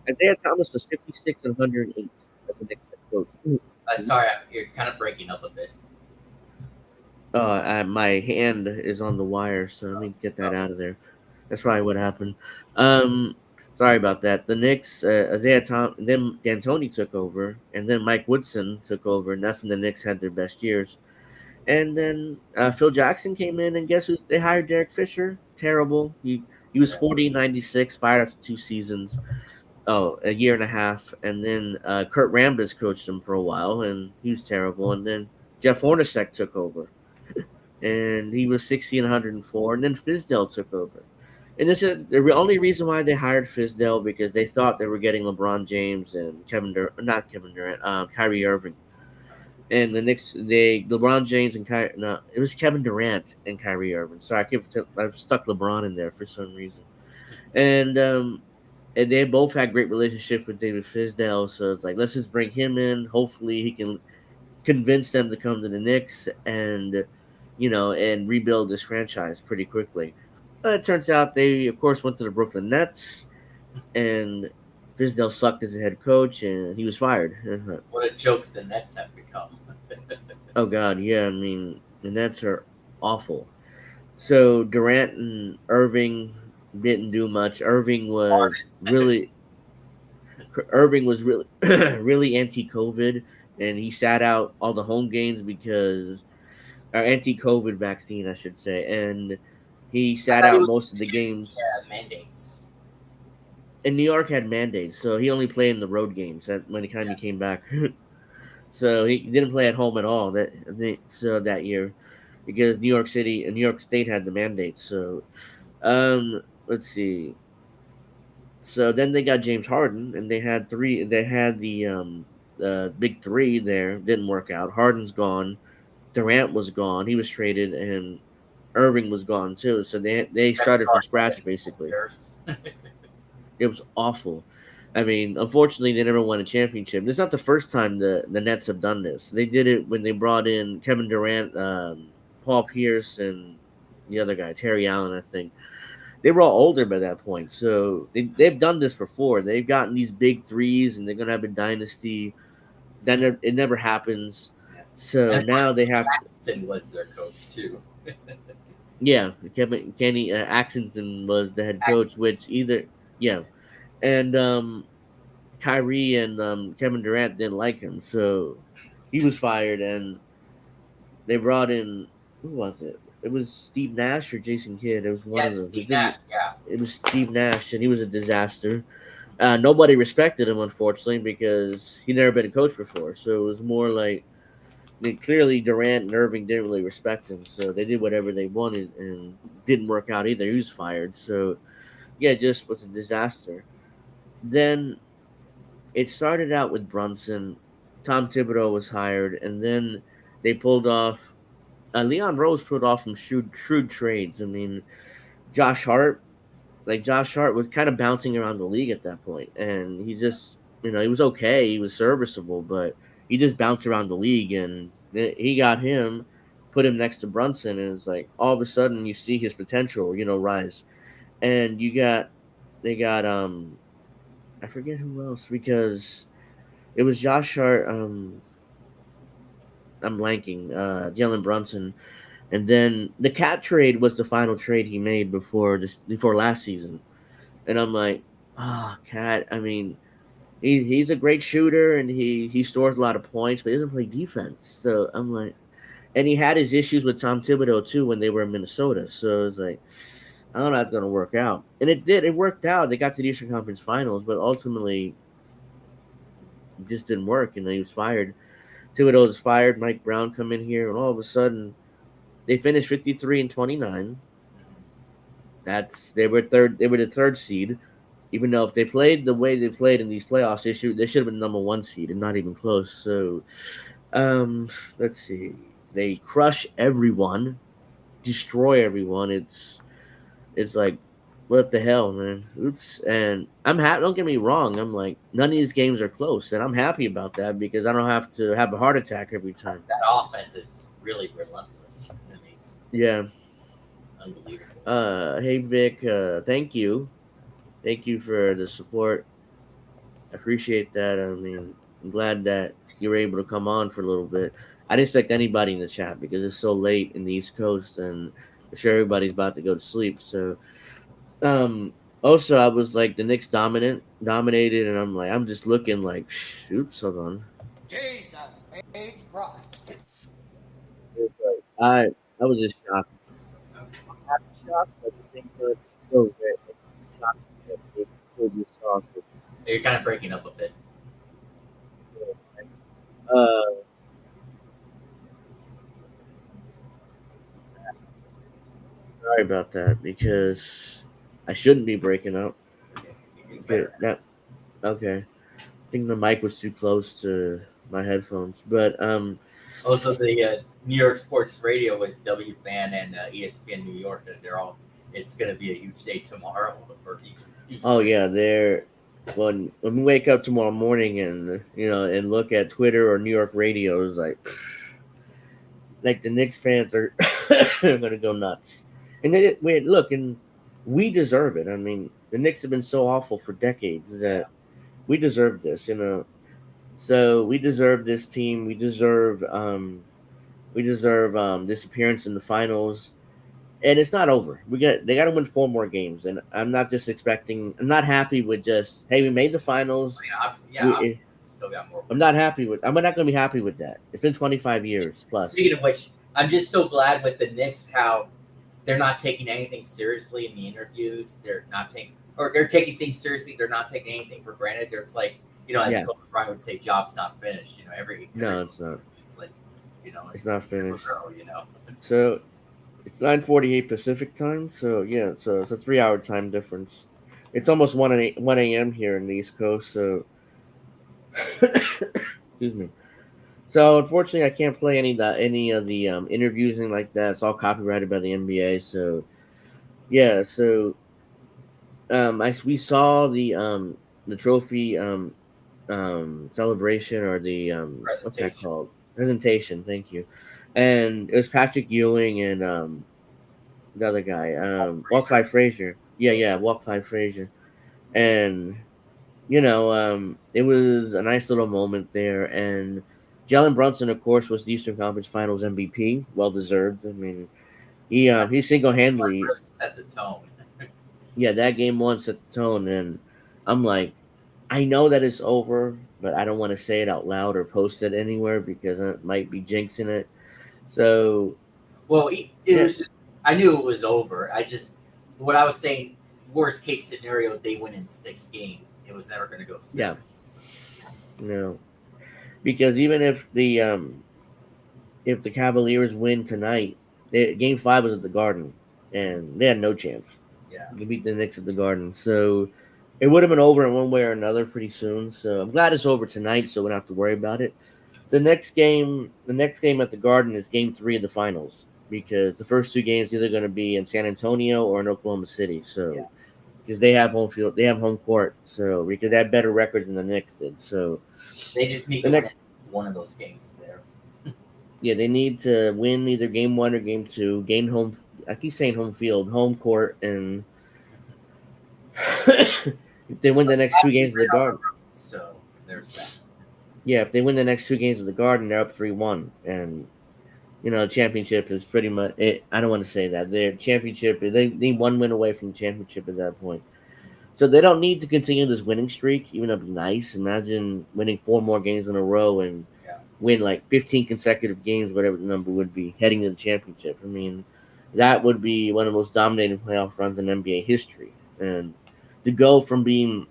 Speaker 1: Isaiah Thomas was 56 and 108 as the Knicks head coach.
Speaker 2: sorry, you're kind of breaking up a bit.
Speaker 1: My hand is on the wire, so let me get that
Speaker 2: Oh,
Speaker 1: out of there. That's probably what happened. Um, Sorry about that. The Knicks, Isaiah Tom, and then D'Antoni took over, and then Mike Woodson took over, and that's when the Knicks had their best years. And then Phil Jackson came in, and guess who? They hired Derek Fisher. Terrible. He was
Speaker 2: yeah.
Speaker 1: 40-96, fired after 2 seasons. Oh, a year and a half, and then Kurt Rambis coached him for a while, and he was terrible. And then Jeff Hornacek took over and he was 60 and 104. And then Fizdale took over. And this is the only reason why they hired Fizdale because they thought they were getting LeBron James and not Kevin Durant, Kyrie Irving. And the Knicks, LeBron James and Kyrie, no, it was Kevin Durant and Kyrie Irving. Sorry, I stuck LeBron in there for some reason. And and they both had great relationship with David Fizdale, so it's like let's just bring him in. Hopefully, he can convince them to come to the Knicks and rebuild this franchise pretty quickly. It turns out they, of course, went to the Brooklyn Nets, and Fizdale sucked as a head coach, and he was fired.
Speaker 2: What a joke the Nets have become.
Speaker 1: Oh God, yeah. I mean, the Nets are awful. So Durant and Irving didn't do much. Irving was really really anti-COVID, and he sat out all the home games because or anti-COVID vaccine, I should say, and he
Speaker 2: I
Speaker 1: sat
Speaker 2: thought he
Speaker 1: out
Speaker 2: was
Speaker 1: most of the
Speaker 2: against
Speaker 1: games.
Speaker 2: the mandates.
Speaker 1: And New York had mandates, so he only played in the road games when the time he
Speaker 2: Yeah.
Speaker 1: came back. So he didn't play at home at all that year because New York City and New York State had the mandates. So let's see. So then they got James Harden, and they had three. They had the big three there. Didn't work out. Harden's gone. Durant was gone. He was traded, and Irving was gone too. So they started from scratch basically. It was awful. I mean, unfortunately, they never won a championship. This is not the first time the Nets have done this. They did it when they brought in Kevin Durant, Paul Pierce, and the other guy, Terry Allen, I think. they were all older by that point. So they've done this before. They've gotten these big threes, and they're gonna have a dynasty. Then it never happens.
Speaker 2: Yeah.
Speaker 1: So
Speaker 2: And of course,
Speaker 1: now they have to.
Speaker 2: Jackson was their coach too.
Speaker 1: Yeah, Kenny Axington was the head coach,
Speaker 2: Atkinson.
Speaker 1: which either yeah, and Kyrie and Kevin Durant didn't like him, so he was fired, and they brought in who was it? It was Steve Nash or Jason Kidd. It was one
Speaker 2: Yeah,
Speaker 1: of them.
Speaker 2: Steve Nash. Yeah.
Speaker 1: It was Steve Nash, and he was a disaster. Nobody respected him, unfortunately, because he never been a coach before. So it was more like clearly Durant and Irving didn't really respect him, so they did whatever they wanted, and didn't work out either. He was fired. So yeah, it just was a disaster. Then it started out with Brunson. Tom Thibodeau was hired, and then they pulled off. Leon Rose pulled off some shrewd trades. I mean, Josh Hart, Josh Hart was kind of bouncing around the league at that point, and he just, he was okay, he was serviceable, but he just bounced around the league, and he got him, put him next to Brunson, and it's like all of a sudden you see his potential, rise, and they got I forget who else because it was Josh Hart, I'm blanking, Jalen Brunson, and then the cat trade was the final trade he made before last season. And I'm like, Cat. I mean, he's a great shooter and he stores a lot of points, but he doesn't play defense. So I'm like, and he had his issues with Tom Thibodeau too when they were in Minnesota. So it's like, I don't know how it's gonna work out. And it did. It worked out. They got to the Eastern Conference Finals, but ultimately, it just didn't work. And he was fired. Thibodeau was fired. Mike Brown come in here, and all of a sudden, they finished 53-29. That's they were third. They were the third seed. Even though if they played the way they played in these playoffs, they should have been number one seed and not even close. So, um, let's see. They crush everyone, destroy everyone. It's like what the hell, man. Oops. And I'm happy. Don't get me wrong. I'm like none of these games are close, and I'm happy about that because I don't have to have a heart attack every time.
Speaker 2: That offense is really relentless. I mean, it's
Speaker 1: Yeah.
Speaker 2: unbelievable.
Speaker 1: Hey Vic. Thank you. Thank you for the support. I appreciate that. I mean, I'm glad that you were able to come on for a little bit. I didn't expect anybody in the chat because it's so late in the East Coast, and I'm sure everybody's about to go to sleep. So, also I was like the Knicks dominated, and I'm just looking like, oops, hold on.
Speaker 3: Jesus H. Christ.
Speaker 1: It was like, I was just shocked. I'm happy shocked, but at the same time, it's still very shocked that they pulled this off.
Speaker 2: You're kind of breaking up a bit.
Speaker 1: Uh, Sorry about that because I shouldn't be breaking up.
Speaker 2: Okay, it's
Speaker 1: Okay,
Speaker 2: better.
Speaker 1: okay. I think the mic was too close to my headphones, but
Speaker 2: Also, the New York Sports Radio with W Fan and ESPN New York, they're all. It's going to be a huge day tomorrow for each
Speaker 1: oh yeah, when we wake up tomorrow morning and and look at Twitter or New York radio, it's like the Knicks fans are gonna go nuts. And they wait, look, and we deserve it. I mean, the Knicks have been so awful for decades that we deserve this. So we deserve this team. We deserve this appearance in the finals. And it's not over. They got to win four more games, and I'm not just expecting. I'm not happy with just hey, we made the finals.
Speaker 2: I've still got more.
Speaker 1: I'm not happy with. I'm not going to be happy with that. It's been 25 years plus.
Speaker 2: Speaking of which, I'm just so glad with the Knicks how they're not taking anything seriously in the interviews. They're taking things seriously. They're not taking anything for granted. There's like as
Speaker 1: Yeah.
Speaker 2: Kobe Bryant would say, "Job's not finished."
Speaker 1: No, it's not.
Speaker 2: It's like
Speaker 1: It's not finished.
Speaker 2: Girl,
Speaker 1: So it's 9:48 Pacific time. So yeah, so it's a 3-hour time difference. It's almost 1 a.m. here in the East Coast. So excuse me. So unfortunately, I can't play any of the interviews and like that. It's all copyrighted by the NBA. So yeah, so we saw the trophy celebration or the what's that
Speaker 2: Presentation.
Speaker 1: called presentation. Thank you, and it was Patrick Ewing and the other guy, Walt Clyde Frazier. Yeah, walk by Frazier, and it was a nice little moment there. And Jalen Brunson, of course, was the Eastern Conference Finals MVP, well deserved. I mean, he single handedly,
Speaker 2: Really set the tone.
Speaker 1: yeah, that game one set the tone, and I'm like, I know that it's over, but I don't want to say it out loud or post it anywhere because I might be jinxing it. So
Speaker 2: Well, it
Speaker 1: yeah,
Speaker 2: was just, I knew it was over. I just, what I was saying, worst case scenario, they win in 6 games. It was never going to go
Speaker 1: yeah,
Speaker 2: 7. So,
Speaker 1: no, because even if the Cavaliers win tonight, Game Five was at the Garden, and they had no chance.
Speaker 2: yeah.
Speaker 1: They beat the Knicks at the Garden, so it would have been over in one way or another pretty soon. So I'm glad it's over tonight, so we don't have to worry about it. The next game at the Garden is Game Three of the Finals because the first two games either going to be in San Antonio or in Oklahoma City.
Speaker 2: Yeah.
Speaker 1: So because they have home field, they have home court, so because they have better records than the Knicks did. So
Speaker 2: They just need
Speaker 1: the
Speaker 2: to win at
Speaker 1: next,
Speaker 2: least one of those games there.
Speaker 1: yeah, they need to win either Game One or Game Two, gain home. I keep saying home field, home court, and if they win the next two games of the Garden,
Speaker 2: So there's that.
Speaker 1: yeah, if they win the next two games of the Garden, they're up 3-1, and championship is pretty much it. I don't want to say that their championship. They need one win away from the championship at that point, so they don't need to continue this winning streak. Even though it'd be nice. Imagine winning four more games in a row and
Speaker 2: Yeah.
Speaker 1: win like 15 consecutive games, whatever the number would be, heading to the championship. I mean, that would be one of the most dominating playoff runs in NBA history, and to go from being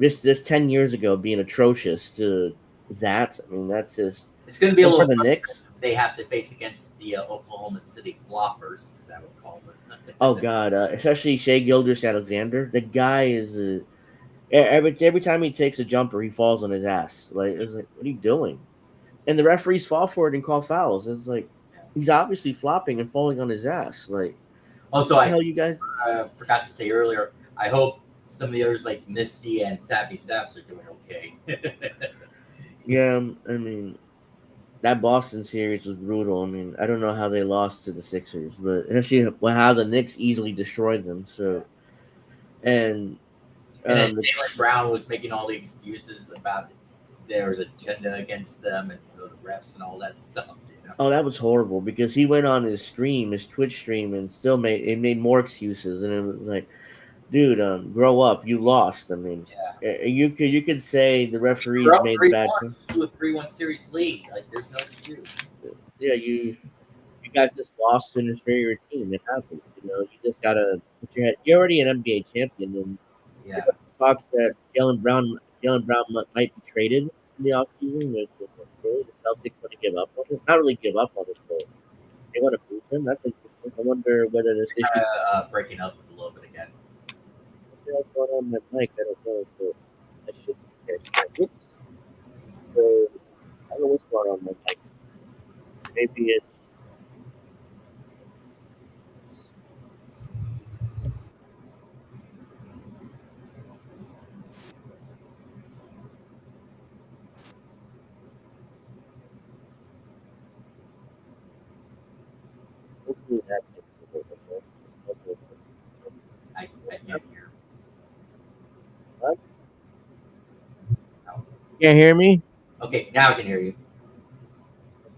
Speaker 1: this 10 years ago being atrocious to that. I mean, that's just
Speaker 2: It's going to be a
Speaker 1: and for
Speaker 2: little
Speaker 1: the
Speaker 2: frustrating.
Speaker 1: Knicks.
Speaker 2: They have to face against the Oklahoma City Floppers, as I would call
Speaker 1: Oh
Speaker 2: them.
Speaker 1: God, especially Shea Gilders Alexander. The guy is every time he takes a jumper, he falls on his ass. Like it's like, what are you doing? And the referees fall for it and call fouls. It's like he's obviously flopping and falling on his ass. Like
Speaker 2: Also,
Speaker 1: what the hell, you guys?
Speaker 2: I forgot to say earlier, I hope some of the others like Misty and Sappy Saps are doing okay.
Speaker 1: Yeah, I mean that Boston series was brutal. I mean, I don't know how they lost to the Sixers, but actually, how the Knicks easily destroyed them. So, and
Speaker 2: And then
Speaker 1: the
Speaker 2: Jalen Brown was making all the excuses about there was agenda against them and the refs and all that stuff.
Speaker 1: oh, that was horrible because he went on his Twitch stream, and still made more excuses, and it was like, dude, grow up. You lost. I mean,
Speaker 2: Yeah.
Speaker 1: you could say the
Speaker 2: You're
Speaker 1: referees
Speaker 2: up
Speaker 1: made the
Speaker 2: 3
Speaker 1: bad.
Speaker 2: 1 to a 3-1 series lead. Like, there's no excuse.
Speaker 1: Yeah, you guys just lost to an inferior team. It happens. You just gotta put your head. You're already an NBA champion, and
Speaker 2: Yeah.
Speaker 1: talks that Jalen Brown might be traded in the offseason. Which is really the Celtics want to give up on it. Not really give up on it, but they want to move him. That's interesting. I wonder whether this issue
Speaker 2: Breaking up a little bit again.
Speaker 1: what's going on with Mike. I don't know. But I should catch it. So I don't know what's going on with Mike. Maybe it's hopefully that makes a little bit more.
Speaker 2: I can't hear.
Speaker 1: What?
Speaker 2: No.
Speaker 1: Can't hear me?
Speaker 2: Okay, now I can hear you.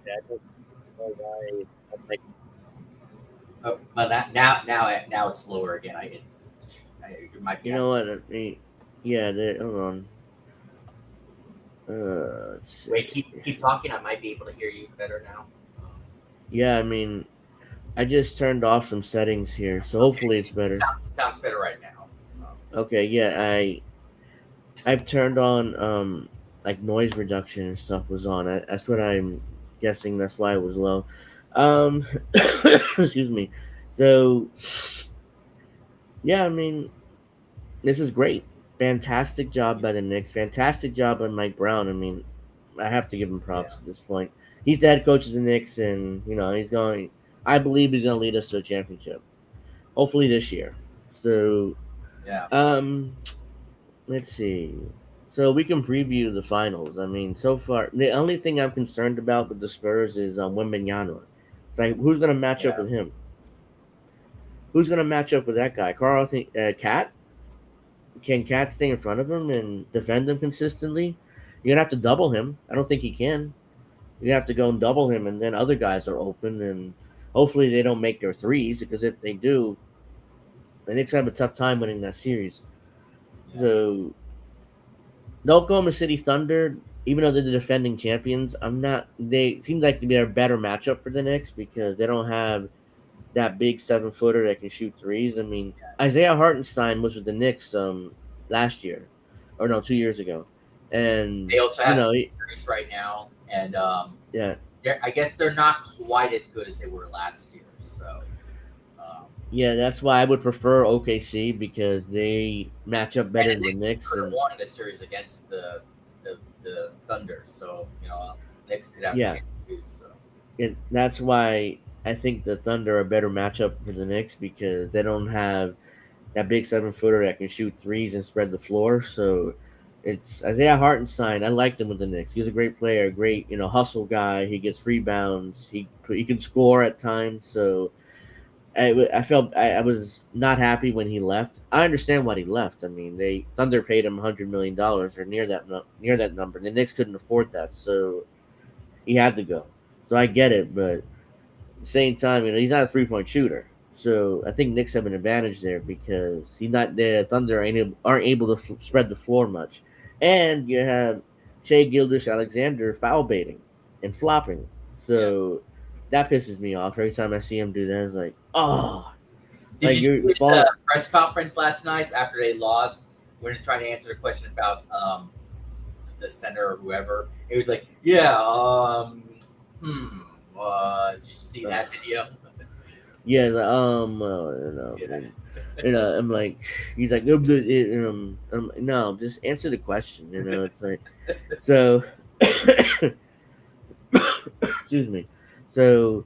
Speaker 1: Okay, I don't know why. I'm like,
Speaker 2: Oh, but now it's lower again. It might be
Speaker 1: you know
Speaker 2: having.
Speaker 1: what? Yeah, hold on. Let's see.
Speaker 2: Wait, keep talking. I might be able to hear you better now.
Speaker 1: Yeah, I mean, I just turned off some settings here, so hopefully it's better.
Speaker 2: Sounds better right now.
Speaker 1: Okay, yeah, I've turned on like noise reduction and stuff was on. That's what I'm guessing. That's why it was low. Um, excuse me. So yeah, I mean, this is great. Fantastic job by the Knicks. Fantastic job by Mike Brown. I mean, I have to give him props
Speaker 2: Yeah.
Speaker 1: at this point. He's the head coach of the Knicks, and he's going. I believe he's going to lead us to a championship. Hopefully this year. So,
Speaker 2: Yeah.
Speaker 1: let's see. So we can preview the finals. I mean, so far the only thing I'm concerned about with the Spurs is Wembanyama. It's like who's going to match up
Speaker 2: Yeah.
Speaker 1: with him? Who's going to match up with that guy? Carl, think Cat? Can Cat stay in front of him and defend him consistently? You're gonna have to double him. I don't think he can. You have to go and double him, and then other guys are open, and hopefully they don't make their threes because if they do, the Knicks have a tough time winning that series.
Speaker 2: Yeah.
Speaker 1: So the Oklahoma City Thunder, even though they're the defending champions, I'm not. They seem like they're a better matchup for the Knicks because they don't have that big 7-footer that can shoot threes. I mean, Isaiah Hartenstein was with the Knicks last year, or no, 2 years ago, and
Speaker 2: They also
Speaker 1: you
Speaker 2: have
Speaker 1: know,
Speaker 2: some injuries right now, and
Speaker 1: yeah,
Speaker 2: I guess they're not quite as good as they were last year. So um,
Speaker 1: yeah, that's why I would prefer OKC because they match up
Speaker 2: and
Speaker 1: better
Speaker 2: the
Speaker 1: than the
Speaker 2: Knicks
Speaker 1: Knicks,
Speaker 2: could have
Speaker 1: and
Speaker 2: won the series against the Thunder, so Knicks could have a
Speaker 1: yeah,
Speaker 2: chance too. So
Speaker 1: that's why I think the Thunder are a better matchup for the Knicks because they don't have that big 7-footer that can shoot threes and spread the floor. So it's Isaiah Hartenstein. I liked him with the Knicks. He was a great player, great hustle guy. He gets rebounds. He can score at times. So I felt I was not happy when he left. I understand why he left. I mean, they Thunder paid him $100 million or near that number. The Knicks couldn't afford that, so he had to go. So I get it, but at the same time, he's not a 3-point shooter. So I think Knicks have an advantage there because he's not the Thunder aren't able to spread the floor much, and you have Shea Gildish Alexander foul baiting and flopping.
Speaker 2: yeah.
Speaker 1: So that pisses me off every time I see him do that. It's like, oh,
Speaker 2: Did
Speaker 1: like
Speaker 2: you see
Speaker 1: you're
Speaker 2: his
Speaker 1: falling.
Speaker 2: press conference last night after they lost? When trying to answer the question about the center or whoever, it was like, yeah, did you see that video?
Speaker 1: Yeah, like,
Speaker 2: Yeah.
Speaker 1: I'm like, he's like, no, just answer the question. It's like, so, excuse me. So,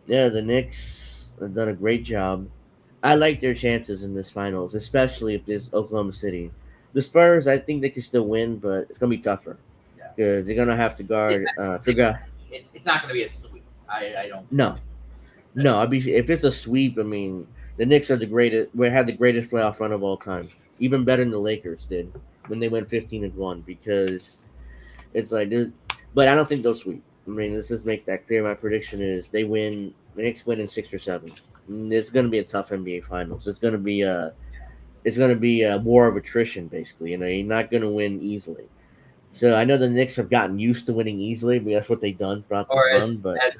Speaker 1: yeah, the Knicks have done a great job. I like their chances in this finals, especially if it's Oklahoma City. The Spurs, I think they can still win, but it's gonna be tougher
Speaker 2: Yeah.
Speaker 1: because they're gonna have to guard. Forgot.
Speaker 2: It's not going to be a sweep. I don't think it's
Speaker 1: No,
Speaker 2: going to be a sweep.
Speaker 1: no. I'd be if it's a sweep. I mean, the Knicks are the greatest. We had the greatest playoff run of all time, even better than the Lakers did when they went 15-1. Because it's like, but I don't think they'll sweep. I mean, let's just make that clear. My prediction is they win. The Knicks win in 6 or 7. It's going to be a tough NBA Finals. It's going to be a war of attrition, basically. You're not going to win easily. So I know the Knicks have gotten used to winning easily, but that's what they've done throughout this
Speaker 2: Or
Speaker 1: run. But
Speaker 2: as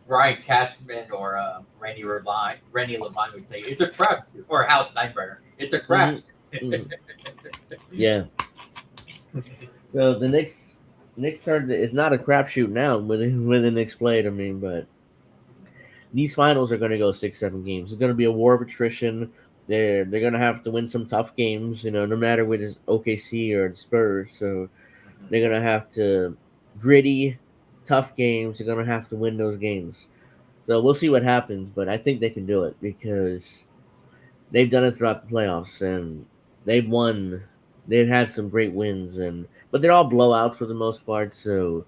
Speaker 2: Brian Cashman or Randy Levine would say, it's a crapshoot. Or Hal Steinbrenner, it's a crapshoot.
Speaker 1: mhm. Yeah. So the Knicks turned it's not a crapshoot now when the Knicks played. I mean, but these finals are going to go 6, 7 games. It's going to be a war of attrition. They're going to have to win some tough games. No matter whether it's OKC or the Spurs. So they're going to have to gritty, tough games. They're going to have to win those games. So we'll see what happens, but I think they can do it because they've done it throughout the playoffs and they've won. They've had some great wins, but they're all blowouts for the most part. So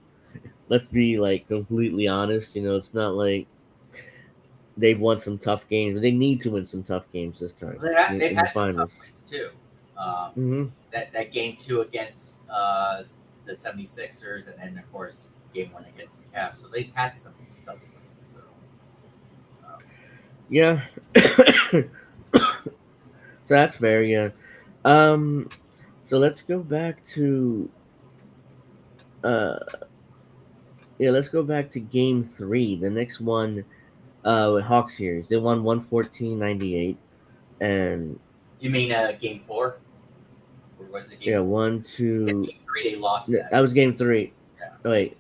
Speaker 1: let's be like completely honest. It's not like they've won some tough games. They need to win some tough games this time
Speaker 2: They've
Speaker 1: in the
Speaker 2: had some
Speaker 1: finals.
Speaker 2: tough wins too.
Speaker 1: hmm
Speaker 2: That game 2 against the 76ers, and then of course game 1 against the Cavs. So they've had some tough wins. So
Speaker 1: Yeah. So that's fair. Yeah. Um. So let's go back to uh. Yeah, let's go back to Game 3. The next one, with Hawks series, they won 114-98, and
Speaker 2: you mean game 4? Or was it game?
Speaker 1: yeah,
Speaker 2: 4?
Speaker 1: one, two.
Speaker 2: Game 3 they lost
Speaker 1: That was Game 3.
Speaker 2: Yeah.
Speaker 1: Oh, wait.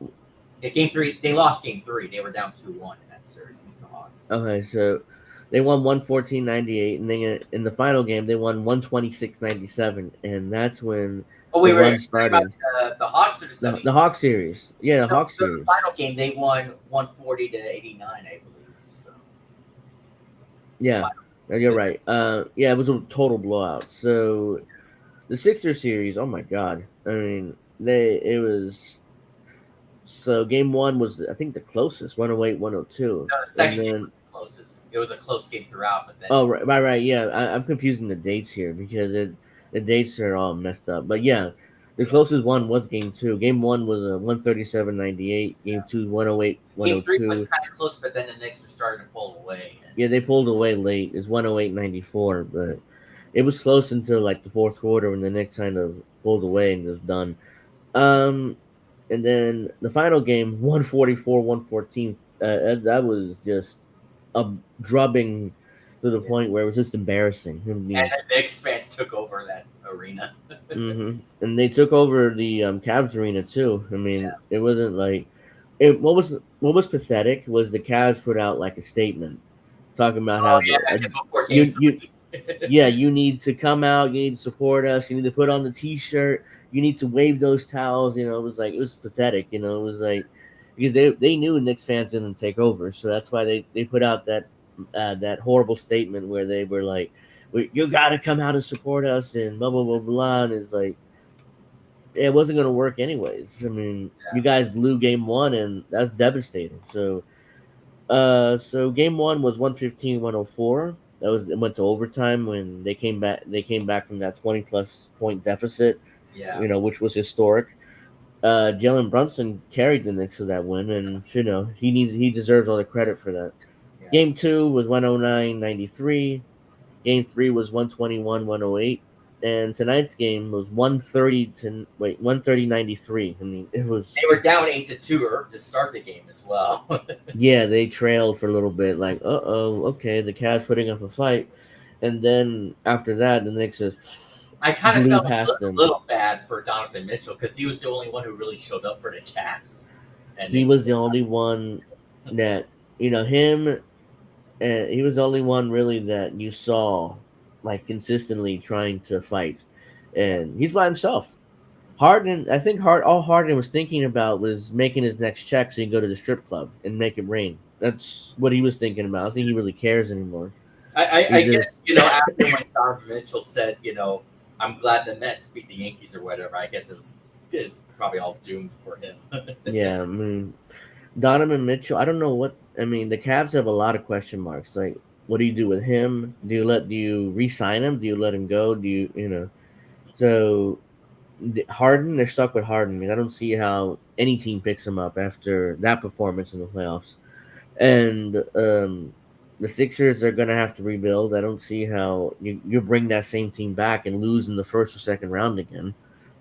Speaker 2: Yeah, game 3 they lost game 3. They were down 2-1 in that series against the Hawks.
Speaker 1: Okay, so they won 114-98, and then in the final game they won 126-97, and that's when
Speaker 2: Oh
Speaker 1: the
Speaker 2: wait,
Speaker 1: run
Speaker 2: wait, about
Speaker 1: started.
Speaker 2: the Hawks or the 76ers?
Speaker 1: The Hawks series, yeah, the
Speaker 2: No,
Speaker 1: Hawks
Speaker 2: the
Speaker 1: series.
Speaker 2: final game they won 140-89, I believe. So
Speaker 1: Yeah, you're right. Yeah, it was a total blowout. So the Sixers series, oh my god, I mean, it was. So game 1 was I think the closest, 108-102,
Speaker 2: no, the
Speaker 1: and
Speaker 2: second game
Speaker 1: then
Speaker 2: was It was a close game throughout, but then
Speaker 1: Oh, right. Yeah, I'm confusing the dates here because the dates are all messed up. But yeah, the
Speaker 2: yeah,
Speaker 1: closest one was game two. Game one was a 137-98. Game
Speaker 2: yeah.
Speaker 1: two, 108,
Speaker 2: Game three was
Speaker 1: 102.
Speaker 2: kind of close, but then the Knicks were starting to pull away, and
Speaker 1: Yeah, they pulled away late. It's 108-94, but it was close until like the fourth quarter when the Knicks kind of pulled away and was done. Um, and then the final game, 144-114. That was just a drubbing to the
Speaker 2: yeah.
Speaker 1: point where it was just embarrassing. I
Speaker 2: And
Speaker 1: mean,
Speaker 2: the Knicks fans took over that arena.
Speaker 1: and they took over the Cavs arena too. I mean, it wasn't like it. What was pathetic was the Cavs put out like a statement talking about
Speaker 2: Oh
Speaker 1: how
Speaker 2: yeah, before game
Speaker 1: you
Speaker 2: three.
Speaker 1: yeah, you need to come out, you need to support us, you need to put on the t-shirt, you need to wave those towels, it was pathetic, it was like because they knew Knicks fans didn't take over, so that's why they put out that horrible statement where they were like, you got to come out and support us and blah blah blah blah, and it's like it wasn't going to work anyways. I mean, you guys blew game one, and that's devastating. So game one was 115-104. That was it went to overtime when they came back. They came back from that 20+ point deficit,
Speaker 2: Yeah,
Speaker 1: which was historic. Jalen Brunson carried the Knicks to that win, and he deserves all the credit for that.
Speaker 2: yeah.
Speaker 1: Game two was 109-93. Game three was 121-108, and tonight's game was 130-93. I mean, it was.
Speaker 2: They were down 8-2 to start the game as well.
Speaker 1: Yeah, they trailed for a little bit, like, okay, the Cavs putting up a fight, and then after that, the Knicks just
Speaker 2: I kind of
Speaker 1: blew
Speaker 2: felt
Speaker 1: past
Speaker 2: a
Speaker 1: them.
Speaker 2: little bad for Donovan Mitchell because he was the only one who really showed up for the Cavs, and
Speaker 1: He was the only one that him, and he was the only one really that you saw like consistently trying to fight,
Speaker 2: yeah,
Speaker 1: and he's by himself. Harden, I think all Harden was thinking about was making his next check so he can go to the strip club and make it rain. That's what he was thinking about. I don't think he really cares anymore.
Speaker 2: I
Speaker 1: He
Speaker 2: guess
Speaker 1: just
Speaker 2: after when Donovan Mitchell said I'm glad the Mets beat the Yankees or whatever. I guess it's probably all doomed for him.
Speaker 1: Yeah, I mean Donovan Mitchell. I don't know what I mean. The Cavs have a lot of question marks. Like, what do you do with him? Do you re-sign him? Do you let him go? Do you? So Harden, they're stuck with Harden. I mean, I don't see how any team picks him up after that performance in the playoffs. And the Sixers are gonna have to rebuild. I don't see how you bring that same team back and lose in the first or second round again.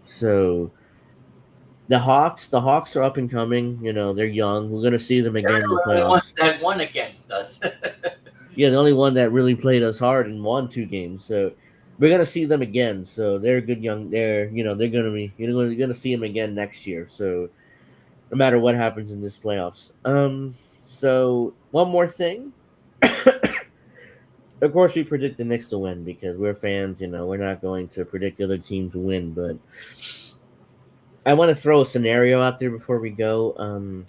Speaker 1: So the Hawks are up and coming. They're young. We're gonna see them
Speaker 2: They're
Speaker 1: again in the
Speaker 2: the only ones
Speaker 1: playoffs.
Speaker 2: that won against us.
Speaker 1: Yeah, the only one that really played us hard and won two games. So we're gonna see them again. So they're good young. They're gonna be you're gonna see them again next year. So no matter what happens in this playoffs. So one more thing. Of course, we predict the Knicks to win because we're fans. We're not going to predict the other team to win. But I want to throw a scenario out there before we go.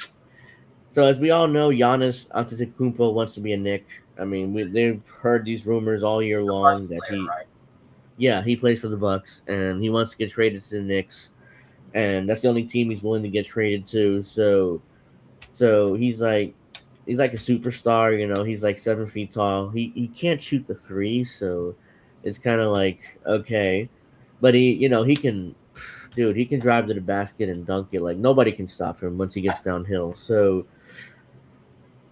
Speaker 1: So as we all know, Giannis Antetokounmpo wants to be a Knick. I mean, they've heard these rumors all year
Speaker 2: The
Speaker 1: long
Speaker 2: Bucks
Speaker 1: that
Speaker 2: player, right?
Speaker 1: he plays for the Bucks and he wants to get traded to the Knicks, and that's the only team he's willing to get traded to. So he's like a superstar. He's like 7 feet tall. He can't shoot the three, so it's kind of like okay, but he can. Dude, he can drive to the basket and dunk it. Like nobody can stop him once he gets downhill. So,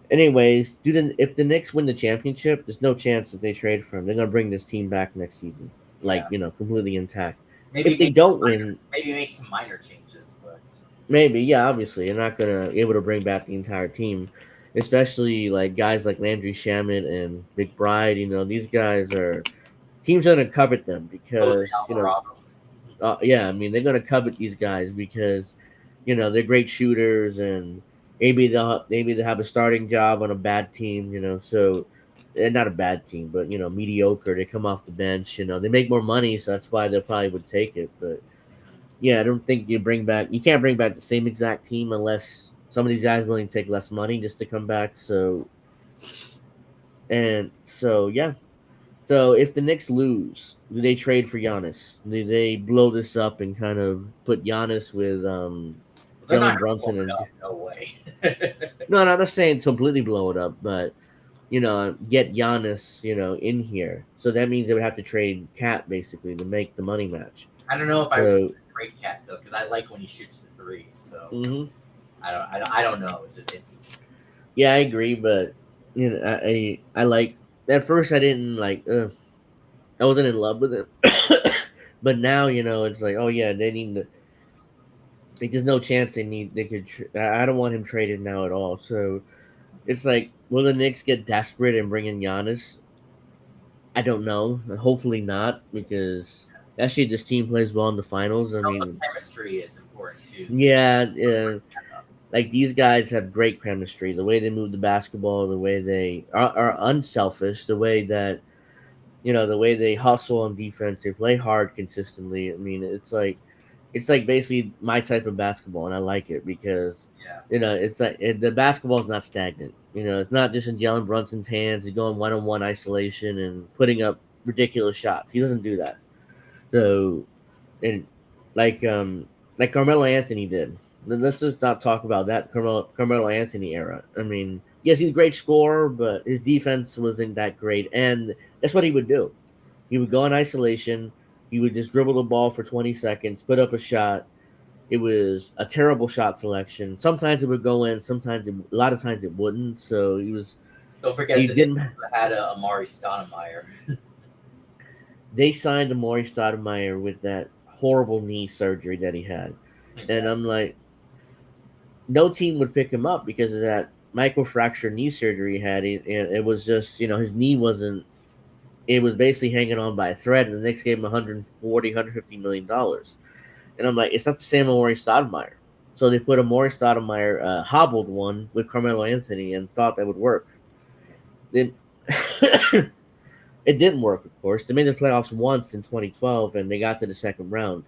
Speaker 1: anyways, if the Knicks win the championship, there's no chance that they trade for him. They're gonna bring this team back next season, like
Speaker 2: Yeah,
Speaker 1: completely intact.
Speaker 2: maybe
Speaker 1: If they
Speaker 2: make
Speaker 1: don't win,
Speaker 2: make some minor changes, but
Speaker 1: maybe yeah, obviously you're not gonna be able to bring back the entire team, especially like guys like Landry Shamet and McBride. These guys are teams are gonna covet them
Speaker 2: Jose
Speaker 1: because
Speaker 2: Alvarado.
Speaker 1: yeah, I mean they're gonna covet these guys because they're great shooters and maybe they'll have a starting job on a bad team. So not a bad team, but mediocre. They come off the bench. They make more money, so that's why they probably would take it. But yeah, I don't think you can't bring back the same exact team unless some of these guys are willing to take less money just to come back. So yeah, so if the Knicks lose, do they trade for Giannis? Do they blow this up and kind of put Giannis with
Speaker 2: They're not
Speaker 1: Jalen
Speaker 2: going to blow
Speaker 1: Brunson
Speaker 2: it
Speaker 1: and
Speaker 2: up. No way.
Speaker 1: no, I'm not saying completely blow it up, but get Giannis, in here. So that means they would have to trade Cat basically to make the money match.
Speaker 2: I don't know if I
Speaker 1: So,
Speaker 2: trade Cat though, because I like when he shoots the threes. So
Speaker 1: mhm.
Speaker 2: I don't know. It's
Speaker 1: Yeah, I agree, but I like at first I didn't like. I wasn't in love with him, but now it's like, oh yeah, they need to. Like, there's no chance they could. I don't want him traded now at all. So it's like, will the Knicks get desperate and bring in Giannis? I don't know. Hopefully not, because actually this team plays well in the finals. I
Speaker 2: also
Speaker 1: mean,
Speaker 2: chemistry is important too. So
Speaker 1: yeah, like these guys have great chemistry. The way they move the basketball, the way they are unselfish, the way that the way they hustle on defense, they play hard consistently. I mean, it's like basically my type of basketball, and I like it because
Speaker 2: yeah,
Speaker 1: it's like the basketball is not stagnant. It's not just in Jalen Brunson's hands. He's going one-on-one isolation and putting up ridiculous shots. He doesn't do that. So, and like like Carmelo Anthony did. Let's just not talk about that Carmelo Anthony era. I mean, yes, he's a great scorer, but his defense wasn't that great, and that's what he would do. He would go in isolation. He would just dribble the ball for 20 seconds, put up a shot. It was a terrible shot selection. Sometimes it would go in, a lot of times it wouldn't. So
Speaker 2: don't forget
Speaker 1: he
Speaker 2: the Knicks
Speaker 1: didn't.
Speaker 2: had Amari Stoudemire.
Speaker 1: They signed Amari Stoudemire with that horrible knee surgery that he had, and
Speaker 2: Yeah.
Speaker 1: I'm like, no team would pick him up because of that microfracture knee surgery he had. It was just his knee wasn't. It was basically hanging on by a thread, and the Knicks gave him 140, $150 million. And I'm like, it's not the same Amari Stoudemire. So they put Amari Stoudemire, hobbled one with Carmelo Anthony, and thought that would work. Then it didn't work, of course. They made the playoffs once in 2012, and they got to the second round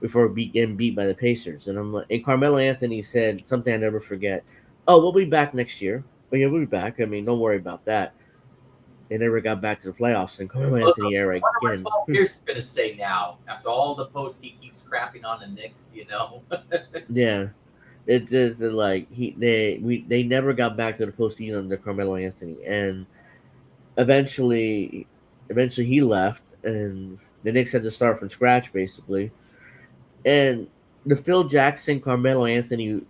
Speaker 1: before getting beat by the Pacers. And I'm like, and Carmelo Anthony said something I never forget. Oh, we'll be back next year. Oh yeah, we'll be back. I mean, don't worry about that. They never got back to the playoffs, and Carmelo
Speaker 2: Also,
Speaker 1: Anthony era
Speaker 2: I wonder what
Speaker 1: again.
Speaker 2: Paul Pierce is gonna say now after all the posts he keeps crapping on the Knicks.
Speaker 1: Yeah, it is like they never got back to the postseason under Carmelo Anthony, and eventually, he left, and the Knicks had to start from scratch basically. And the Phil Jackson Carmelo Anthony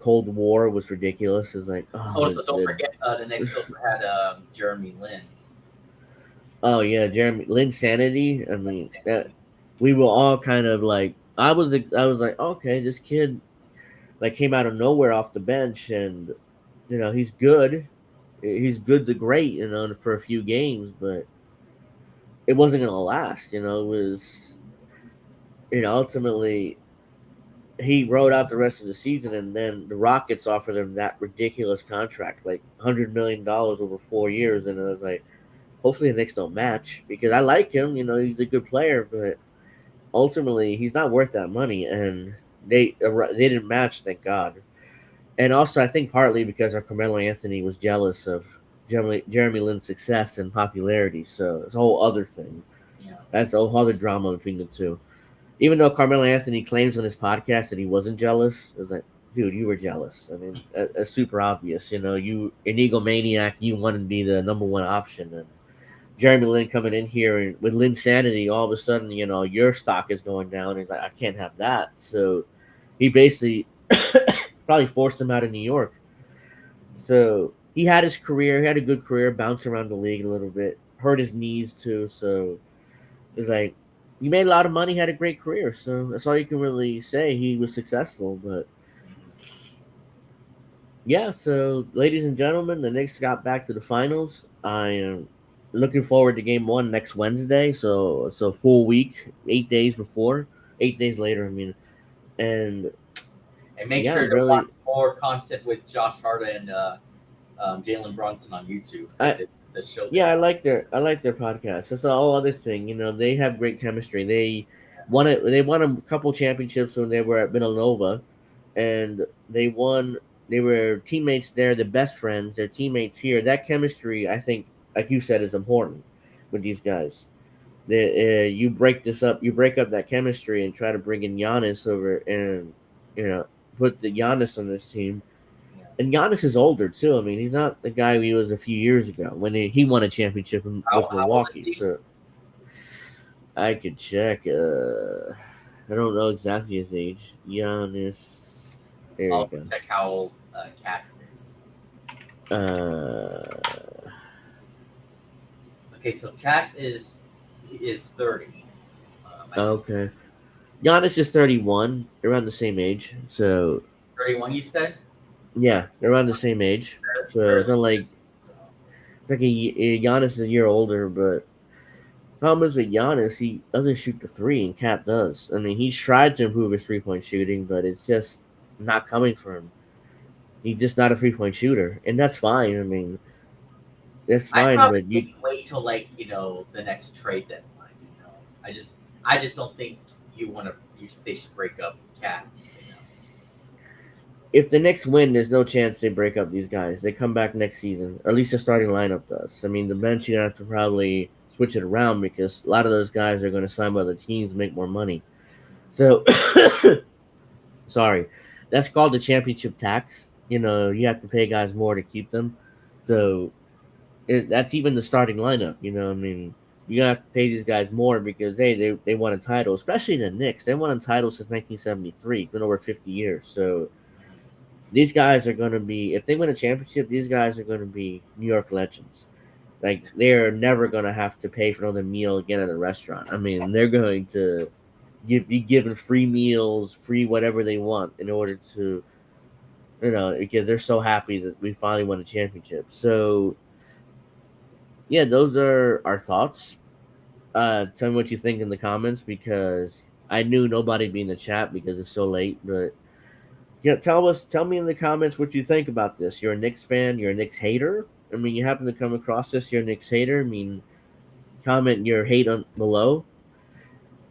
Speaker 1: Cold War was ridiculous. It was like, oh
Speaker 2: Also, don't forget the Knicks also had Jeremy Lin.
Speaker 1: oh yeah, Jeremy Linsanity. I mean,
Speaker 2: Insanity.
Speaker 1: we were all kind of like, I was like, okay, this kid came out of nowhere off the bench, and he's good. He's good to great, for a few games, but it wasn't gonna last. It was ultimately he rode out the rest of the season, and then the Rockets offered him that ridiculous contract, like $100 million over 4 years, and I was like, hopefully the Knicks don't match because I like him. He's a good player, but ultimately he's not worth that money, and they didn't match, thank God. And also, I think partly because our Carmelo Anthony was jealous of Jeremy Lin's success and popularity, so it's a whole other thing.
Speaker 2: Yeah.
Speaker 1: That's a whole other drama between the two. Even though Carmelo Anthony claims on his podcast that he wasn't jealous, it was like, dude, you were jealous. I mean, it's super obvious. You an egomaniac. You wanted to be the number one option, and Jeremy Lin coming in here and with Lin Sanity, all of a sudden, your stock is going down, and like, I can't have that. So he basically probably forced him out of New York. So he had his career. He had a good career, bounced around the league a little bit, hurt his knees too. So it's like he made a lot of money, had a great career. So that's all you can really say. He was successful, but yeah. So, ladies and gentlemen, the Knicks got back to the finals. I am looking forward to Game One next Wednesday. So it's a full week, 8 days before, 8 days later. I mean, and
Speaker 2: And make
Speaker 1: yeah,
Speaker 2: sure
Speaker 1: I'm
Speaker 2: to watch
Speaker 1: really.
Speaker 2: more content with Josh Harda and Jalen Brunson on YouTube.
Speaker 1: I
Speaker 2: The show
Speaker 1: Yeah,
Speaker 2: they
Speaker 1: I like their podcast. That's the whole other thing. They have great chemistry. They won a couple championships when they were at Villanova, and they were teammates there, the best friends, they're teammates here. That chemistry, I think, like you said, is important with these guys. You break this up, you break up that chemistry and try to bring in Giannis over and you know put the Giannis on this team. And Giannis is older too. I mean, he's not the guy he was a few years ago when he won a championship with
Speaker 2: How old is
Speaker 1: Milwaukee.
Speaker 2: he?
Speaker 1: So I could check. I don't know exactly his age. Giannis. There you
Speaker 2: I'll
Speaker 1: go.
Speaker 2: check how old Cat is.
Speaker 1: Uh,
Speaker 2: Okay, so Cat is 30. I just
Speaker 1: okay. Giannis is 31. They're around the same age. So
Speaker 2: 31. You said
Speaker 1: yeah, they're around the same age.
Speaker 2: it's
Speaker 1: So
Speaker 2: fairly.
Speaker 1: it's not like
Speaker 2: So
Speaker 1: it's like Giannis is a year older, but problem is with Giannis, he doesn't shoot the three, and Cat does. I mean, he's tried to improve his 3 point shooting, but it's just not coming for him. He's just not a 3 point shooter, and that's fine. I mean, that's
Speaker 2: I
Speaker 1: fine,
Speaker 2: probably
Speaker 1: but you
Speaker 2: maybe wait till like the next trade deadline. I just don't think you want to. They should break up Cats.
Speaker 1: if the Knicks win, there's no chance they break up these guys. They come back next season, or at least the starting lineup does. I mean, the bench you have to probably switch it around because a lot of those guys are going to sign by other teams, make more money. So, sorry, that's called the championship tax. You have to pay guys more to keep them. So that's even the starting lineup. I mean, you have to pay these guys more because they won a title, especially the Knicks. They won a title since 1973, been over 50 years. So these guys are going to be, if they win a championship, these guys are going to be New York legends. Like they're never going to have to pay for another meal again at a restaurant. I mean, they're going to be given free meals, free whatever they want in order to, because they're so happy that we finally won a championship. So yeah, those are our thoughts. Tell me what you think in the comments because I knew nobody'd be in the chat because it's so late. But yeah, tell me in the comments what you think about this. You're a Knicks fan. You're a Knicks hater. I mean, you happen to come across this. You're a Knicks hater. I mean, comment your hate on below.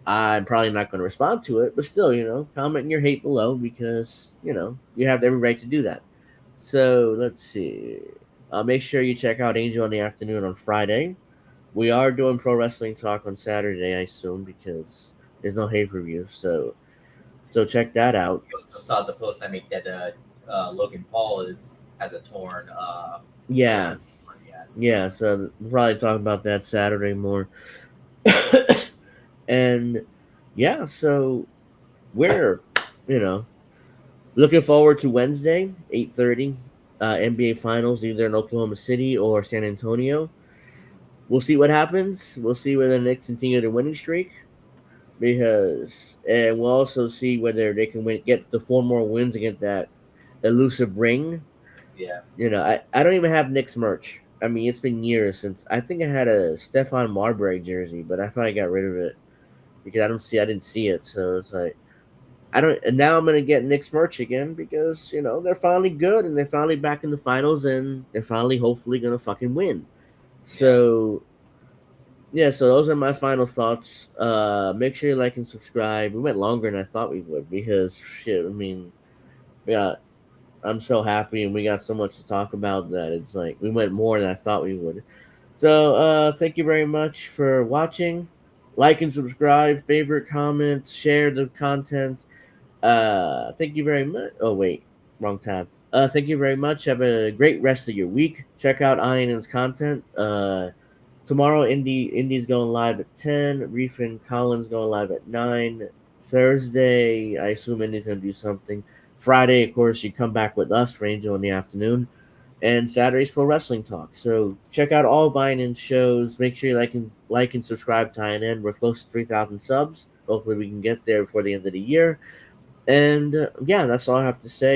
Speaker 1: I'm probably not going to respond to it, but still, comment your hate below because you have every right to do that. So let's see. Make sure you check out Angel in the Afternoon on Friday. We are doing pro wrestling talk on Saturday, I assume, because there's no pay per view. So check that out.
Speaker 2: You also saw the post I made that Logan Paul has a torn.
Speaker 1: Yeah,
Speaker 2: Yes.
Speaker 1: yeah. So we'll probably talk about that Saturday more. And yeah, so we're you know looking forward to Wednesday, 8:30, NBA Finals, either in Oklahoma City or San Antonio. We'll see what happens. We'll see whether the Knicks continue their winning streak. And we'll also see whether they can get the 4 more wins against that elusive ring.
Speaker 2: Yeah.
Speaker 1: I don't even have Knicks merch. I mean, it's been years since I think I had a Stephon Marbury jersey, but I probably got rid of it because I didn't see it. So it's like I don't. And now I'm gonna get Knicks merch again because they're finally good and they're finally back in the finals and they're finally hopefully gonna fucking win. So yeah, so those are my final thoughts. Make sure you like and subscribe. We went longer than I thought we would because shit. I mean, yeah, I'm so happy and we got so much to talk about that it's like we went more than I thought we would. So thank you very much for watching. Like and subscribe, favorite, comments, share the content. Thank you very much. Oh wait, wrong tab. Thank you very much. Have a great rest of your week. Check out Ian's content. Tomorrow, Indy's going live at 10. Reef and Collins going live at 9. Thursday, I assume Indy's going to do something. Friday, of course, you come back with us for Angel in the afternoon. And Saturday's Pro Wrestling Talk. So check out all Vine shows. Make sure you like and subscribe to INN. We're close to 3,000 subs. Hopefully we can get there before the end of the year. And yeah, that's all I have to say.